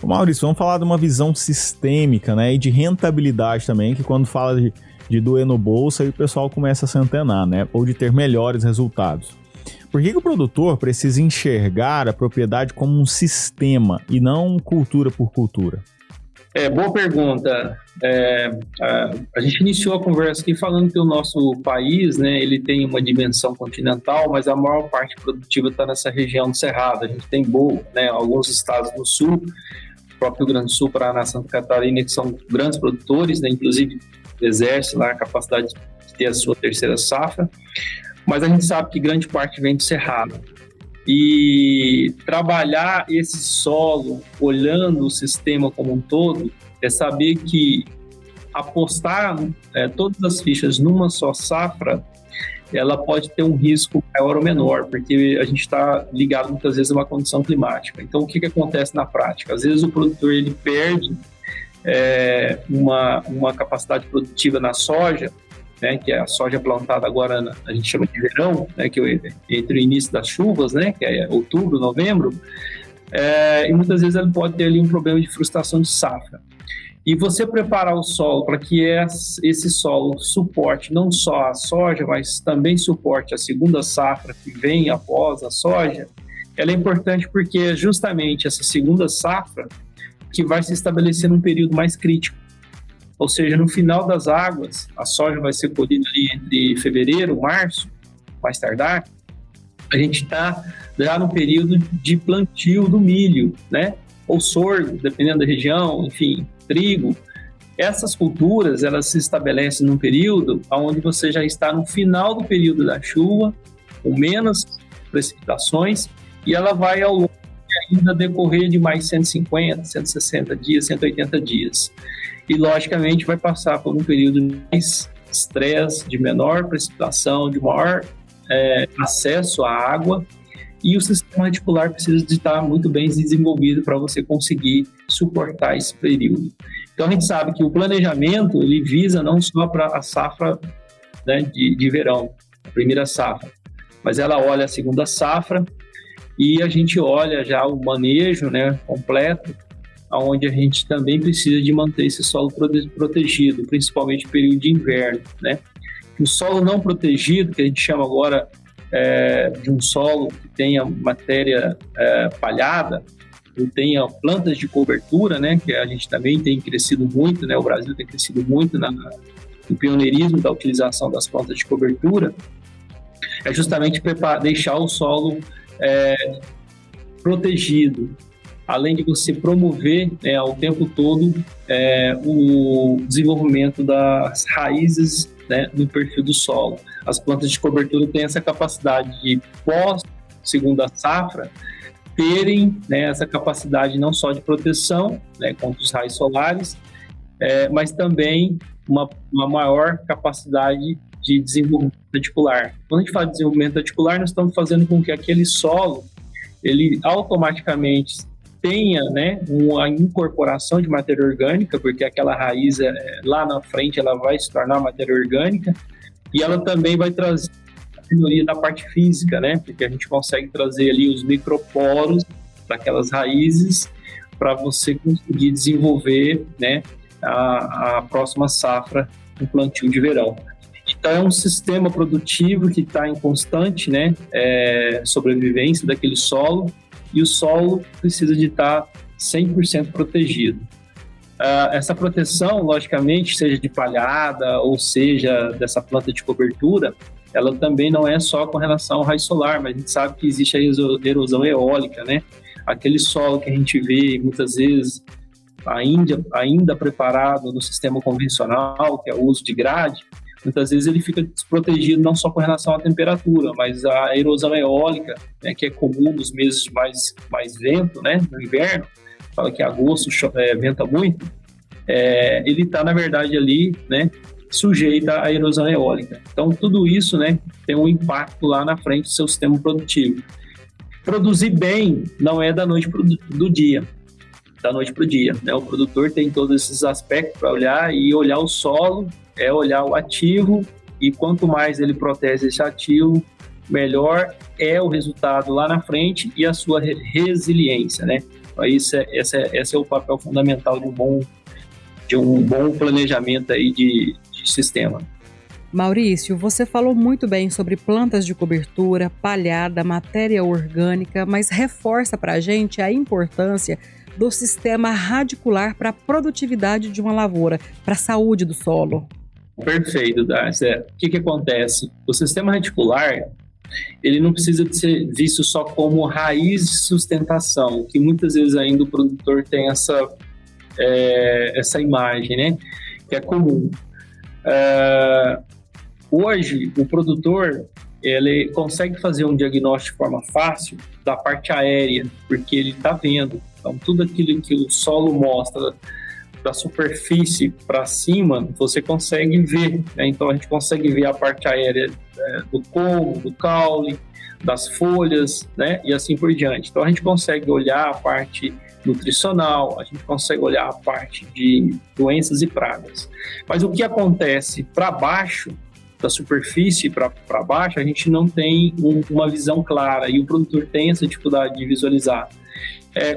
Maurício, vamos falar de uma visão sistêmica, né? E de rentabilidade também, que quando fala de doer no bolso, aí o pessoal começa a se antenar, né? Ou de ter melhores resultados. Por que o produtor precisa enxergar a propriedade como um sistema e não cultura por cultura? Boa pergunta. A gente iniciou a conversa aqui falando que o nosso país, né, ele tem uma dimensão continental, mas a maior parte produtiva está nessa região do Cerrado. A gente tem né, alguns estados no sul, o próprio Rio Grande do Sul, Paraná, Santa Catarina, que são grandes produtores, né, inclusive exerce lá a capacidade de ter a sua terceira safra, mas a gente sabe que grande parte vem do Cerrado. E trabalhar esse solo, olhando o sistema como um todo, é saber que apostar todas as fichas numa só safra, ela pode ter um risco maior ou menor, porque a gente está ligado muitas vezes a uma condição climática. Então, o que acontece na prática? Às vezes o produtor ele perde uma capacidade produtiva na soja, né, que é a soja plantada agora, a gente chama de verão, né, que é entre o início das chuvas, né, que é outubro, novembro, e muitas vezes ele pode ter ali um problema de frustração de safra. E você preparar o solo para que esse solo suporte não só a soja, mas também suporte a segunda safra que vem após a soja, ela é importante porque é justamente essa segunda safra que vai se estabelecer num período mais crítico. Ou seja, no final das águas, a soja vai ser colhida ali entre fevereiro, março, mais tardar. A gente está já no período de plantio do milho, né? Ou sorgo, dependendo da região, enfim, trigo. Essas culturas, elas se estabelecem num período onde você já está no final do período da chuva, com menos precipitações, e ela vai ao longo ainda decorrer de mais 150, 160 dias, 180 dias. E, logicamente, vai passar por um período de mais estresse, de menor precipitação, de maior acesso à água, e o sistema reticular precisa de estar muito bem desenvolvido para você conseguir suportar esse período. Então, a gente sabe que o planejamento, ele visa não só para a safra, né, de verão, a primeira safra, mas ela olha a segunda safra e a gente olha já o manejo, né, completo, onde a gente também precisa de manter esse solo protegido, principalmente no período de inverno, né? que o solo não protegido, que a gente chama agora de um solo que tenha matéria palhada, ou tenha plantas de cobertura, né, que a gente também tem crescido muito, né, o Brasil tem crescido muito no pioneirismo da utilização das plantas de cobertura, é justamente deixar o solo protegido, além de você promover ao tempo todo o desenvolvimento das raízes, né, no perfil do solo. As plantas de cobertura têm essa capacidade de, pós-segunda safra, terem, né, essa capacidade não só de proteção, né, contra os raios solares, mas também uma maior capacidade de desenvolvimento radicular. Quando a gente fala de desenvolvimento radicular, nós estamos fazendo com que aquele solo, ele automaticamente tenha, né, uma incorporação de matéria orgânica, porque aquela raiz lá na frente ela vai se tornar matéria orgânica, e ela também vai trazer a melhoria da parte física, né, porque a gente consegue trazer ali os microporos daquelas raízes para você conseguir desenvolver, né, a próxima safra no plantio de verão. Então é um sistema produtivo que está em constante, né, sobrevivência daquele solo, e o solo precisa de estar 100% protegido. Essa proteção, logicamente, seja de palhada ou seja dessa planta de cobertura, ela também não é só com relação ao raio solar, mas a gente sabe que existe a erosão eólica, né? Aquele solo que a gente vê muitas vezes ainda preparado no sistema convencional, que é o uso de grade, muitas vezes ele fica desprotegido não só com relação à temperatura, mas a erosão eólica, né, que é comum nos meses de mais vento, né, no inverno, fala que agosto venta muito, ele está, na verdade, ali, né, sujeito à erosão eólica. Então, tudo isso, né, tem um impacto lá na frente do seu sistema produtivo. Produzir bem não é da noite para o dia, né? O produtor tem todos esses aspectos para olhar, e olhar o solo é olhar o ativo, e quanto mais ele protege esse ativo, melhor é o resultado lá na frente e a sua resiliência, né? Então, esse é o papel fundamental de um bom planejamento aí de sistema. Maurício, você falou muito bem sobre plantas de cobertura, palhada, matéria orgânica, mas reforça para a gente a importância do sistema radicular para a produtividade de uma lavoura, para a saúde do solo. Perfeito, Darcy. O que acontece? O sistema radicular, ele não precisa de ser visto só como raiz de sustentação, que muitas vezes ainda o produtor tem essa imagem, né? Que é comum. Hoje, o produtor, ele consegue fazer um diagnóstico de forma fácil da parte aérea, porque ele está vendo. Então, tudo aquilo que o solo mostra da superfície para cima, você consegue ver, né? Então, a gente consegue ver a parte aérea do colmo, do caule, das folhas, né? E assim por diante. Então, a gente consegue olhar a parte nutricional, a gente consegue olhar a parte de doenças e pragas. Mas o que acontece para baixo, da superfície para baixo, a gente não tem uma visão clara, e o produtor tem essa dificuldade de visualizar.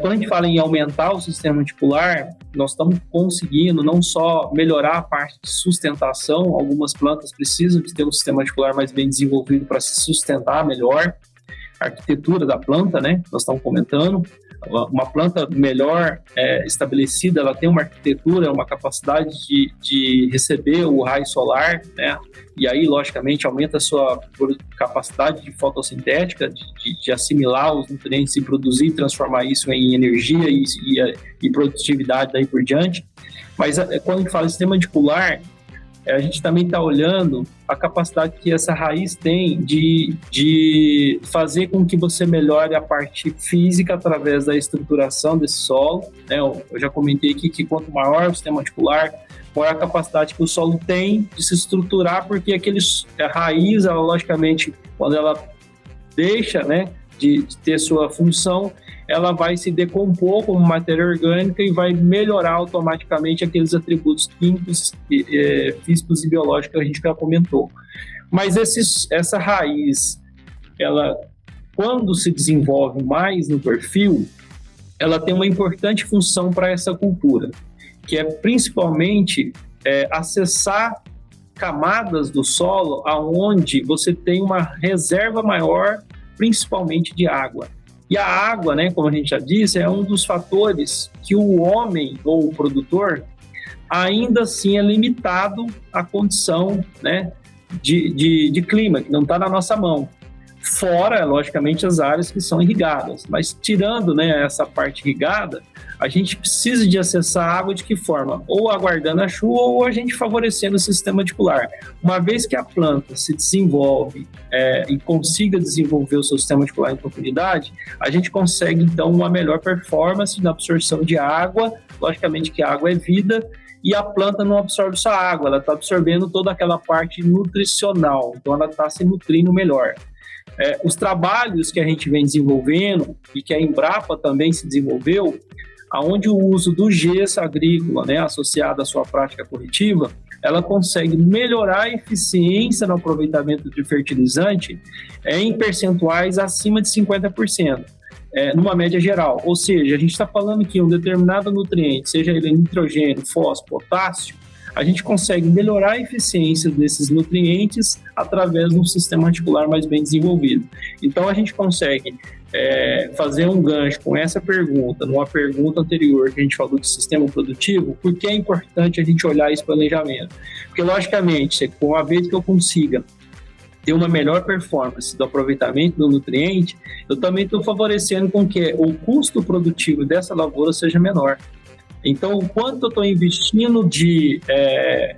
Quando a gente fala em aumentar o sistema radicular, nós estamos conseguindo não só melhorar a parte de sustentação, algumas plantas precisam de ter um sistema radicular mais bem desenvolvido para se sustentar melhor, a arquitetura da planta, né? Nós estamos comentando. Uma planta melhor estabelecida, ela tem uma arquitetura, uma capacidade de receber o raio solar, né? E aí, logicamente, aumenta a sua capacidade de fotossintética, de assimilar os nutrientes e produzir e transformar isso em energia e produtividade daí por diante. Mas quando a gente fala de sistema radicular, a gente também está olhando a capacidade que essa raiz tem de fazer com que você melhore a parte física através da estruturação desse solo, né? Eu já comentei aqui que quanto maior o sistema radicular, maior a capacidade que o solo tem de se estruturar, porque a raiz, ela, logicamente, quando ela deixa, né, de ter sua função, ela vai se decompor como matéria orgânica e vai melhorar automaticamente aqueles atributos químicos, físicos e biológicos que a gente já comentou. Mas essa raiz, ela, quando se desenvolve mais no perfil, ela tem uma importante função para essa cultura, que é principalmente acessar camadas do solo aonde você tem uma reserva maior, principalmente de água. E a água, né, como a gente já disse, é um dos fatores que o homem ou o produtor ainda assim é limitado à condição, né, de clima, que não está na nossa mão. Fora, logicamente, as áreas que são irrigadas. Mas tirando, né, essa parte irrigada, a gente precisa de acessar a água de que forma? Ou aguardando a chuva ou a gente favorecendo o sistema reticular. Uma vez que a planta se desenvolve e consiga desenvolver o seu sistema reticular em profundidade, a gente consegue, então, uma melhor performance na absorção de água. Logicamente que a água é vida, e a planta não absorve só água, ela está absorvendo toda aquela parte nutricional, então ela está se nutrindo melhor. Os trabalhos que a gente vem desenvolvendo e que a Embrapa também se desenvolveu, aonde o uso do gesso agrícola, né, associado à sua prática corretiva, ela consegue melhorar a eficiência no aproveitamento de fertilizante em percentuais acima de 50%. Numa média geral, ou seja, a gente está falando que um determinado nutriente, seja ele nitrogênio, fósforo, potássio, a gente consegue melhorar a eficiência desses nutrientes através de um sistema reticular mais bem desenvolvido. Então a gente consegue fazer um gancho com essa pergunta, numa pergunta anterior que a gente falou de sistema produtivo, porque é importante a gente olhar esse planejamento. Porque logicamente, com a vez que eu consiga ter uma melhor performance do aproveitamento do nutriente, eu também estou favorecendo com que o custo produtivo dessa lavoura seja menor. Então, o quanto eu estou investindo de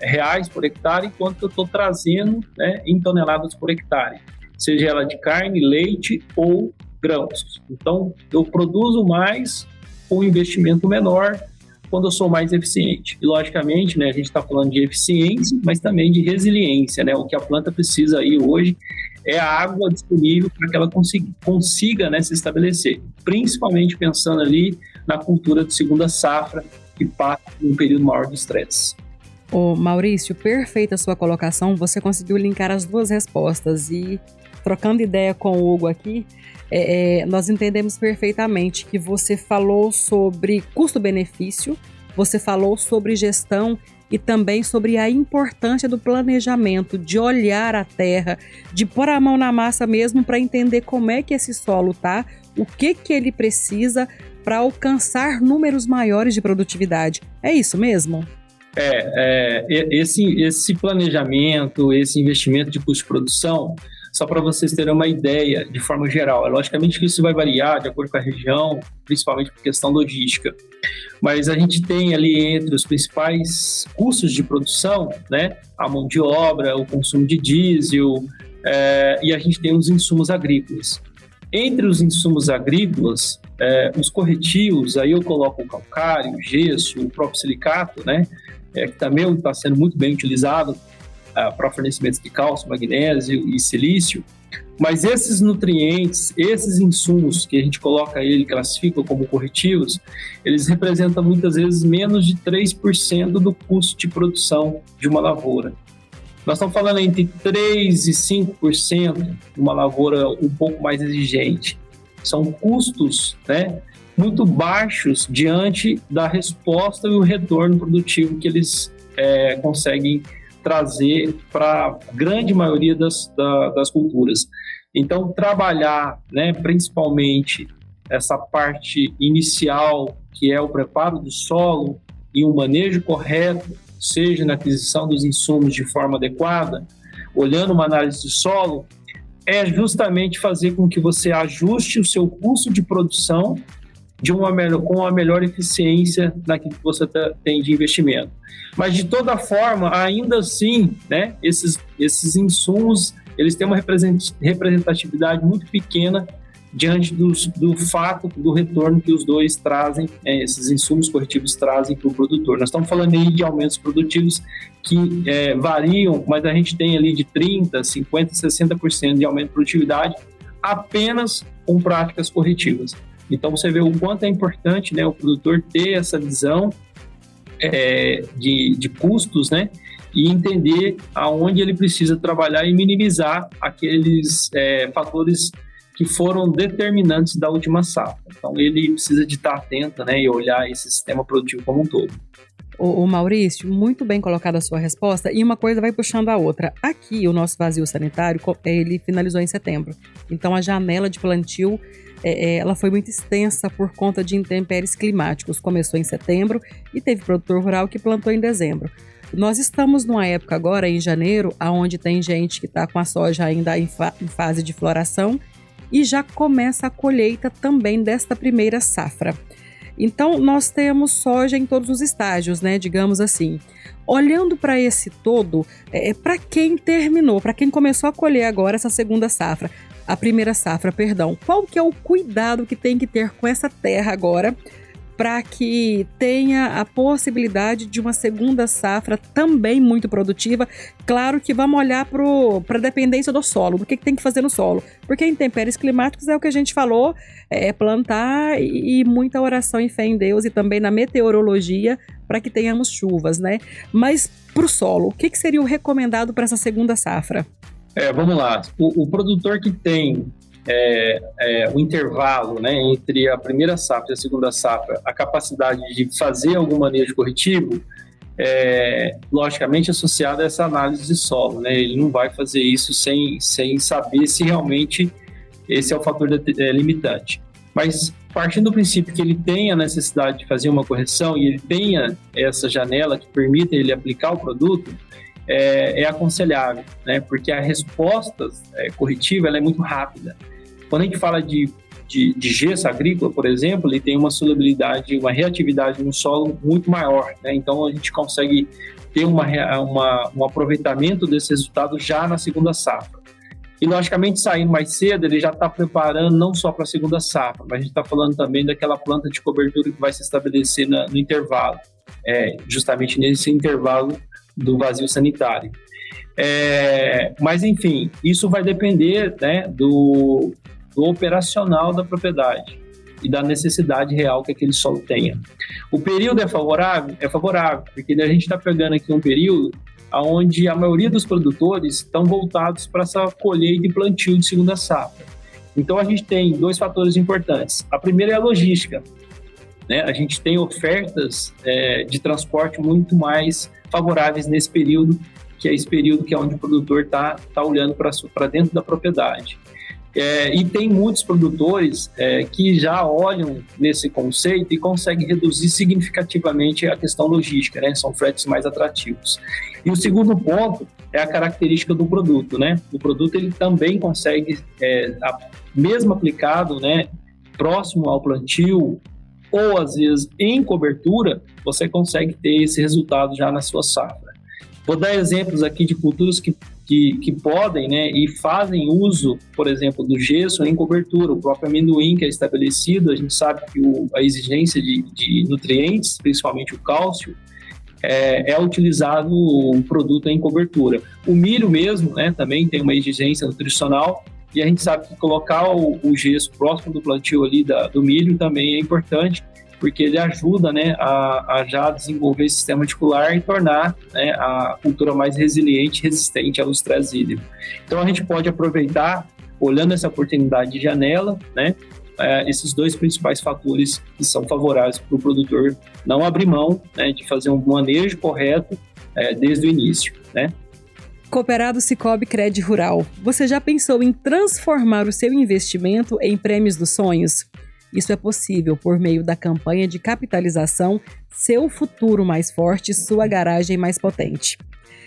reais por hectare e quanto eu estou trazendo, né, em toneladas por hectare, seja ela de carne, leite ou grãos. Então, eu produzo mais com um investimento menor quando eu sou mais eficiente. E, logicamente, né, a gente está falando de eficiência, mas também de resiliência, né? O que a planta precisa aí hoje é a água disponível para que ela consiga, né, se estabelecer, principalmente pensando ali na cultura de segunda safra, que passa por um período maior de estresse. Ô Maurício, perfeita a sua colocação, você conseguiu linkar as duas respostas e, trocando ideia com o Hugo aqui, nós entendemos perfeitamente que você falou sobre custo-benefício, você falou sobre gestão e também sobre a importância do planejamento, de olhar a terra, de pôr a mão na massa mesmo para entender como é que esse solo tá, o que ele precisa para alcançar números maiores de produtividade. É isso mesmo? Esse planejamento, esse investimento de custo de produção, só para vocês terem uma ideia de forma geral. Logicamente que isso vai variar de acordo com a região, principalmente por questão logística. Mas a gente tem ali entre os principais custos de produção, né, a mão de obra, o consumo de diesel, e a gente tem os insumos agrícolas. Entre os insumos agrícolas, os corretivos, aí eu coloco o calcário, o gesso, o próprio silicato, né, que também está sendo muito bem utilizado para fornecimentos de cálcio, magnésio e silício, mas esses nutrientes, esses insumos que a gente coloca ele, classifica como corretivos, eles representam muitas vezes menos de 3% do custo de produção de uma lavoura. Nós estamos falando entre 3% e 5% de uma lavoura um pouco mais exigente. São custos, né, muito baixos diante da resposta e o retorno produtivo que eles conseguem trazer para a grande maioria das culturas. Então, trabalhar, né, principalmente essa parte inicial, que é o preparo do solo e um manejo correto, seja na aquisição dos insumos de forma adequada, olhando uma análise de solo, é justamente fazer com que você ajuste o seu custo de produção com uma melhor eficiência naquilo que você tem de investimento. Mas, de toda forma, ainda assim, né, esses insumos, eles têm uma representatividade muito pequena diante do fato do retorno que os dois trazem, esses insumos corretivos trazem para o produtor. Nós estamos falando aí de aumentos produtivos que variam, mas a gente tem ali de 30%, 50%, 60% de aumento de produtividade apenas com práticas corretivas. Então, você vê o quanto é importante, né, o produtor ter essa visão de custos, né, e entender aonde ele precisa trabalhar e minimizar aqueles fatores que foram determinantes da última safra. Então, ele precisa de estar atento, né, e olhar esse sistema produtivo como um todo. O Maurício, muito bem colocada a sua resposta, e uma coisa vai puxando a outra. Aqui, o nosso vazio sanitário, ele finalizou em setembro. Então, a janela de plantio, ela foi muito extensa por conta de intempéries climáticos. Começou em setembro e teve produtor rural que plantou em dezembro. Nós estamos numa época agora, em janeiro, onde tem gente que está com a soja ainda em fase de floração e já começa a colheita também desta primeira safra. Então, nós temos soja em todos os estágios, né? Digamos assim. Olhando para esse todo, para quem terminou, para quem começou a colher agora essa segunda safra, a primeira safra, perdão, qual que é o cuidado que tem que ter com essa terra agora para que tenha a possibilidade de uma segunda safra também muito produtiva? Claro que vamos olhar para a dependência do solo, do que tem que fazer no solo, porque intempéries climáticos é o que a gente falou, plantar e muita oração e fé em Deus e também na meteorologia para que tenhamos chuvas, né? Mas para o solo, o que seria o recomendado para essa segunda safra? Vamos lá, o produtor que tem o intervalo, né, entre a primeira safra e a segunda safra, a capacidade de fazer algum manejo corretivo, logicamente associado a essa análise de solo, né? Ele não vai fazer isso sem saber se realmente esse é o fator limitante. Mas partindo do princípio que ele tenha a necessidade de fazer uma correção e ele tenha essa janela que permita ele aplicar o produto, é aconselhável, né? Porque a resposta corretiva ela é muito rápida. Quando a gente fala de gesso agrícola, por exemplo, ele tem uma solubilidade, uma reatividade no solo muito maior, né? Então a gente consegue ter um aproveitamento desse resultado já na segunda safra. E logicamente saindo mais cedo, ele já está preparando não só para a segunda safra, mas a gente está falando também daquela planta de cobertura que vai se estabelecer no intervalo, justamente nesse intervalo do vazio sanitário. Mas enfim, isso vai depender, né, do operacional da propriedade e da necessidade real que aquele solo tenha. O período é favorável? É favorável, porque a gente está pegando aqui um período onde a maioria dos produtores estão voltados para essa colheita e plantio de segunda safra. Então a gente tem dois fatores importantes. A primeira é a logística, né? A gente tem ofertas de transporte muito mais favoráveis nesse período, que é esse período que é onde o produtor está olhando para dentro da propriedade. E tem muitos produtores que já olham nesse conceito e conseguem reduzir significativamente a questão logística, né? São fretes mais atrativos. E o segundo ponto é a característica do produto, né? O produto ele também consegue, mesmo aplicado, né, próximo ao plantio ou às vezes em cobertura, você consegue ter esse resultado já na sua safra. Vou dar exemplos aqui de culturas que podem, né, e fazem uso, por exemplo, do gesso em cobertura. O próprio amendoim que é estabelecido, a gente sabe que a exigência de nutrientes, principalmente o cálcio, é utilizado um produto em cobertura. O milho mesmo, né, também tem uma exigência nutricional e a gente sabe que colocar o gesso próximo do plantio ali do milho também é importante, porque ele ajuda, né, a já desenvolver esse sistema reticular e tornar, né, a cultura mais resiliente e resistente ao estresse hídrico. Então a gente pode aproveitar, olhando essa oportunidade de janela, né, esses dois principais fatores que são favoráveis para o produtor não abrir mão, né, de fazer um manejo correto desde o início, né? Cooperado Sicoob Cred Rural, você já pensou em transformar o seu investimento em prêmios dos sonhos? Isso é possível por meio da campanha de capitalização Seu Futuro Mais Forte, Sua Garagem Mais Potente.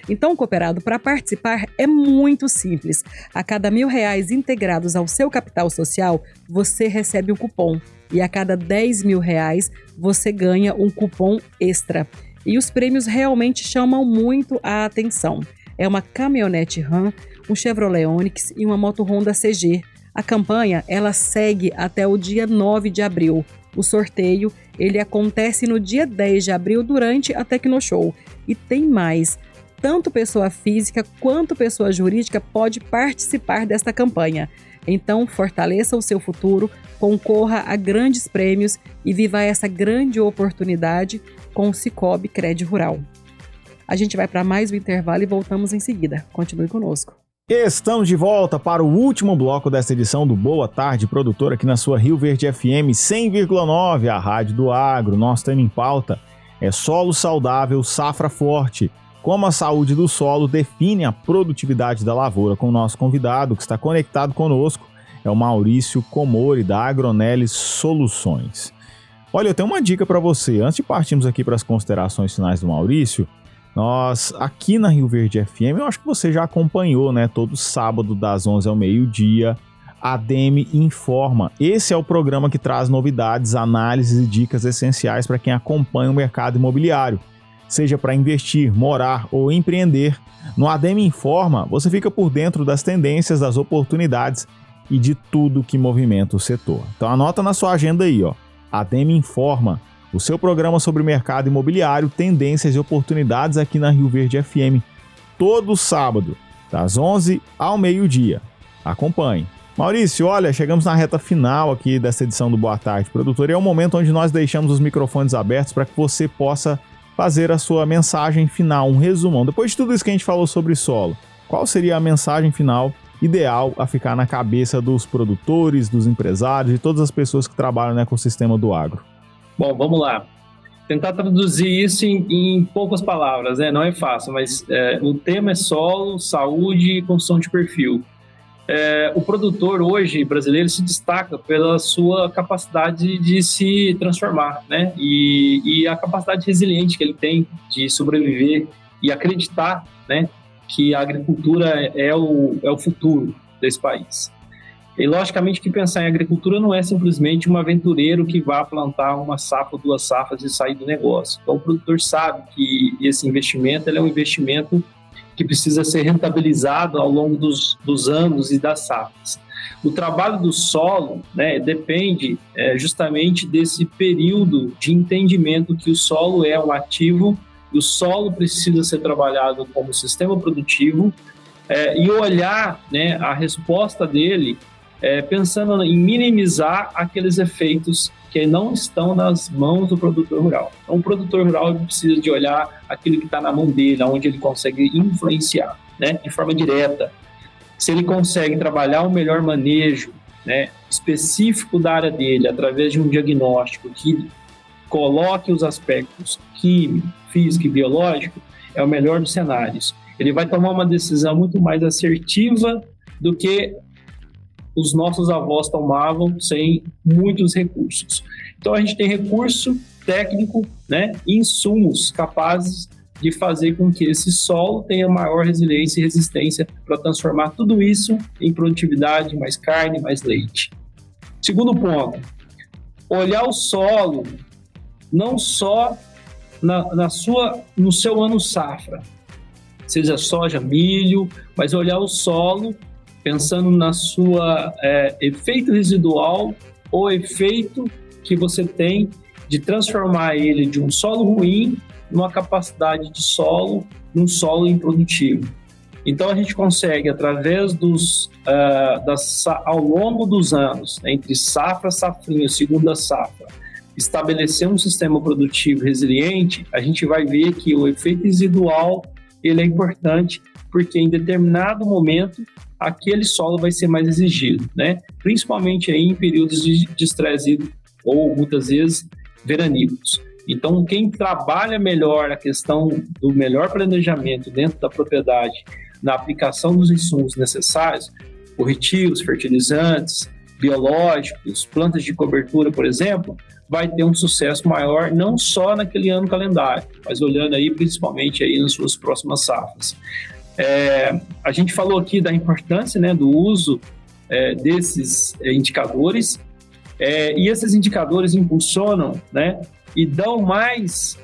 Então, cooperado, para participar é muito simples. A cada R$1.000 integrados ao seu capital social, você recebe um cupom. E a cada R$10.000, você ganha um cupom extra. E os prêmios realmente chamam muito a atenção. É uma caminhonete Ram, um Chevrolet Onix e uma moto Honda CG. A campanha, ela segue até o dia 9 de abril. O sorteio, ele acontece no dia 10 de abril durante a Tecnoshow. E tem mais. Tanto pessoa física quanto pessoa jurídica pode participar desta campanha. Então, fortaleça o seu futuro, concorra a grandes prêmios e viva essa grande oportunidade com o Sicoob Cred Rural. A gente vai para mais um intervalo e voltamos em seguida. Continue conosco. Estamos de volta para o último bloco desta edição do Boa Tarde Produtor aqui na sua Rio Verde FM 100,9, a rádio do agro. Nosso tema em pauta é Solo Saudável, Safra Forte. Como a saúde do solo define a produtividade da lavoura, com o nosso convidado que está conectado conosco, é o Maurício Comori, da Agronelis Soluções. Olha, eu tenho uma dica para você. Antes de partirmos aqui para as considerações finais do Maurício, nós aqui na Rio Verde FM, eu acho que você já acompanhou, né? Todo sábado das 11 ao meio-dia, ADM Informa. Esse é o programa que traz novidades, análises e dicas essenciais para quem acompanha o mercado imobiliário. Seja para investir, morar ou empreender, no ADM Informa você fica por dentro das tendências, das oportunidades e de tudo que movimenta o setor. Então anota na sua agenda aí, ó. ADM Informa, o seu programa sobre mercado imobiliário, tendências e oportunidades aqui na Rio Verde FM, todo sábado, das 11 ao meio-dia. Acompanhe. Maurício, olha, chegamos na reta final aqui dessa edição do Boa Tarde, Produtor, e é o momento onde nós deixamos os microfones abertos para que você possa fazer a sua mensagem final, um resumão. Depois de tudo isso que a gente falou sobre solo, qual seria a mensagem final ideal a ficar na cabeça dos produtores, dos empresários e todas as pessoas que trabalham no ecossistema do agro? Bom, vamos lá. Tentar traduzir isso em poucas palavras, né? Não é fácil, mas o tema é solo, saúde e construção de perfil. O produtor hoje brasileiro se destaca pela sua capacidade de se transformar, né? E a capacidade resiliente que ele tem de sobreviver e acreditar, né, que a agricultura é o futuro desse país. E logicamente que pensar em agricultura não é simplesmente um aventureiro que vá plantar uma safra, 2 safras e sair do negócio. Então o produtor sabe que esse investimento ele é um investimento que precisa ser rentabilizado ao longo dos anos e das safras. O trabalho do solo, né, depende justamente desse período de entendimento que o solo é um ativo, e o solo precisa ser trabalhado como sistema produtivo, e olhar, né, a resposta dele pensando em minimizar aqueles efeitos que não estão nas mãos do produtor rural. Então, o produtor rural precisa de olhar aquilo que está na mão dele, onde ele consegue influenciar, né, de forma direta. Se ele consegue trabalhar um melhor manejo, né, específico da área dele, através de um diagnóstico que coloque os aspectos químico, físico e biológico, é o melhor dos cenários. Ele vai tomar uma decisão muito mais assertiva do que os nossos avós tomavam sem muitos recursos. Então a gente tem recurso técnico, né, e insumos capazes de fazer com que esse solo tenha maior resiliência e resistência para transformar tudo isso em produtividade, mais carne, mais leite. Segundo ponto, olhar o solo não só no seu ano safra, seja soja, milho, mas olhar o solo pensando na sua efeito residual ou efeito que você tem de transformar ele de um solo ruim numa capacidade de solo, num solo improdutivo. Então a gente consegue, através ao longo dos anos, entre safra, safrinha, segunda safra, estabelecer um sistema produtivo resiliente. A gente vai ver que o efeito residual ele é importante, porque em determinado momento aquele solo vai ser mais exigido, né? Principalmente aí em períodos de estresse ou muitas vezes veranícolas. Então, quem trabalha melhor a questão do melhor planejamento dentro da propriedade, na aplicação dos insumos necessários, corretivos, fertilizantes, biológicos, plantas de cobertura, por exemplo, vai ter um sucesso maior, não só naquele ano calendário, mas olhando aí principalmente aí nas suas próximas safras. A gente falou aqui da importância, né, do uso desses indicadores, e esses indicadores impulsionam, né, e dão mais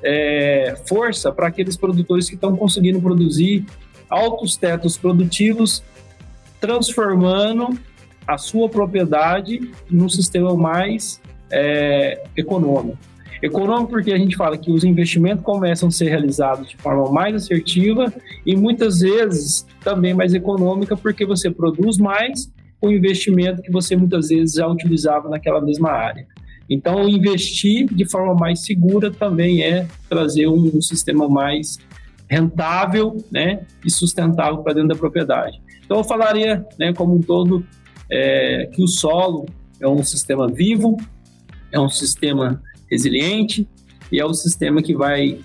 força para aqueles produtores que estão conseguindo produzir altos tetos produtivos, transformando a sua propriedade num sistema mais econômico. Econômico porque a gente fala que os investimentos começam a ser realizados de forma mais assertiva e muitas vezes também mais econômica, porque você produz mais com o investimento que você muitas vezes já utilizava naquela mesma área. Então, investir de forma mais segura também é trazer um sistema mais rentável, né, e sustentável para dentro da propriedade. Então, eu falaria, né, como um todo, que o solo é um sistema vivo, é um sistema resiliente, e é o sistema que vai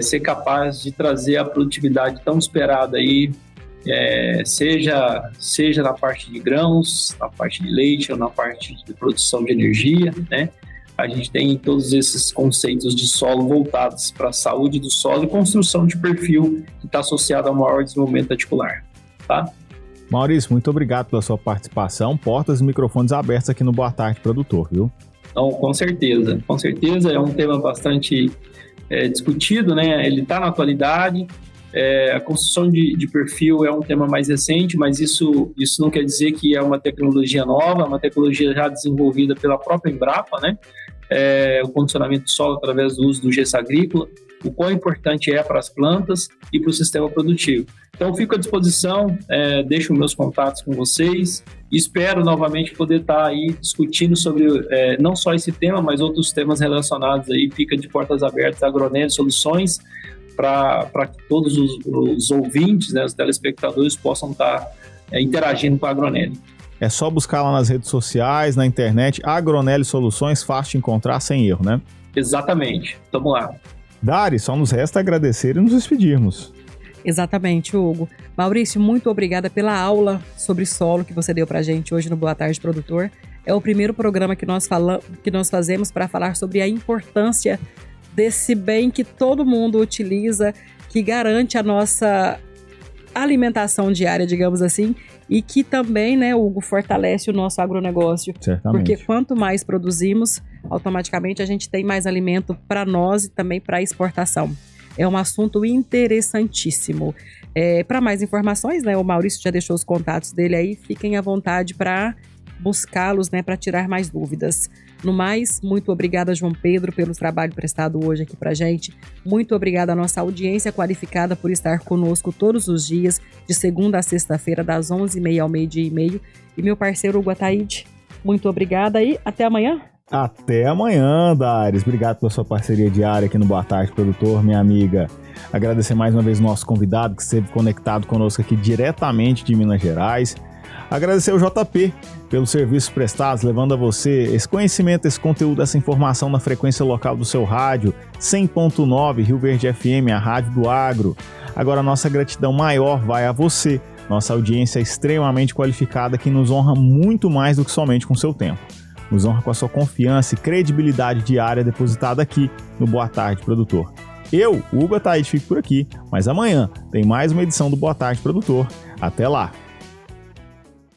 ser capaz de trazer a produtividade tão esperada aí, seja na parte de grãos, na parte de leite ou na parte de produção de energia, né? A gente tem todos esses conceitos de solo voltados para a saúde do solo e construção de perfil que está associado ao maior desenvolvimento articular, tá? Maurício, muito obrigado pela sua participação. Portas e microfones abertos aqui no Boa Tarde Produtor, viu? Então, com certeza, é um tema bastante discutido, né? Ele está na atualidade. A construção de perfil é um tema mais recente, mas isso não quer dizer que é uma tecnologia nova, é uma tecnologia já desenvolvida pela própria Embrapa, né? O condicionamento do solo através do uso do gesso agrícola, o quão importante é para as plantas e para o sistema produtivo. Então, fico à disposição, deixo meus contatos com vocês e espero novamente poder estar aí discutindo sobre não só esse tema, mas outros temas relacionados aí. Fica de portas abertas a Agronélia Soluções, para que todos os ouvintes, né, os telespectadores possam estar interagindo com a Agronélia. É só buscar lá nas redes sociais, na internet, Agronélia Soluções, fácil de encontrar, sem erro, né? Exatamente. Vamos lá. Dari, só nos resta agradecer e nos despedirmos. Exatamente, Hugo. Maurício, muito obrigada pela aula sobre solo que você deu pra gente hoje no Boa Tarde Produtor. É o primeiro programa que nós fazemos para falar sobre a importância desse bem que todo mundo utiliza, que garante a nossa alimentação diária, digamos assim, e que também, né, Hugo, fortalece o nosso agronegócio. Certamente. Porque quanto mais produzimos, automaticamente a gente tem mais alimento para nós e também para exportação. É um assunto interessantíssimo. Para mais informações, né, o Maurício já deixou os contatos dele aí, fiquem à vontade para buscá-los, né, para tirar mais dúvidas. No mais, muito obrigada, João Pedro, pelo trabalho prestado hoje aqui pra gente. Muito obrigada à nossa audiência qualificada por estar conosco todos os dias, de segunda a sexta-feira, das 11h30 ao 12h30. E meu parceiro Hugo Ataíde, muito obrigada e até amanhã. Até amanhã, Dares. Obrigado pela sua parceria diária aqui no Boa Tarde Produtor, minha amiga. Agradecer mais uma vez o nosso convidado que esteve conectado conosco aqui diretamente de Minas Gerais. Agradecer ao JP pelos serviços prestados, levando a você esse conhecimento, esse conteúdo, essa informação na frequência local do seu rádio, 100.9 Rio Verde FM, a rádio do agro. Agora, nossa gratidão maior vai a você, nossa audiência extremamente qualificada que nos honra muito mais do que somente com seu tempo. Nos honra com a sua confiança e credibilidade diária depositada aqui no Boa Tarde Produtor. Eu, Hugo Ataíde, fico por aqui, mas amanhã tem mais uma edição do Boa Tarde Produtor. Até lá!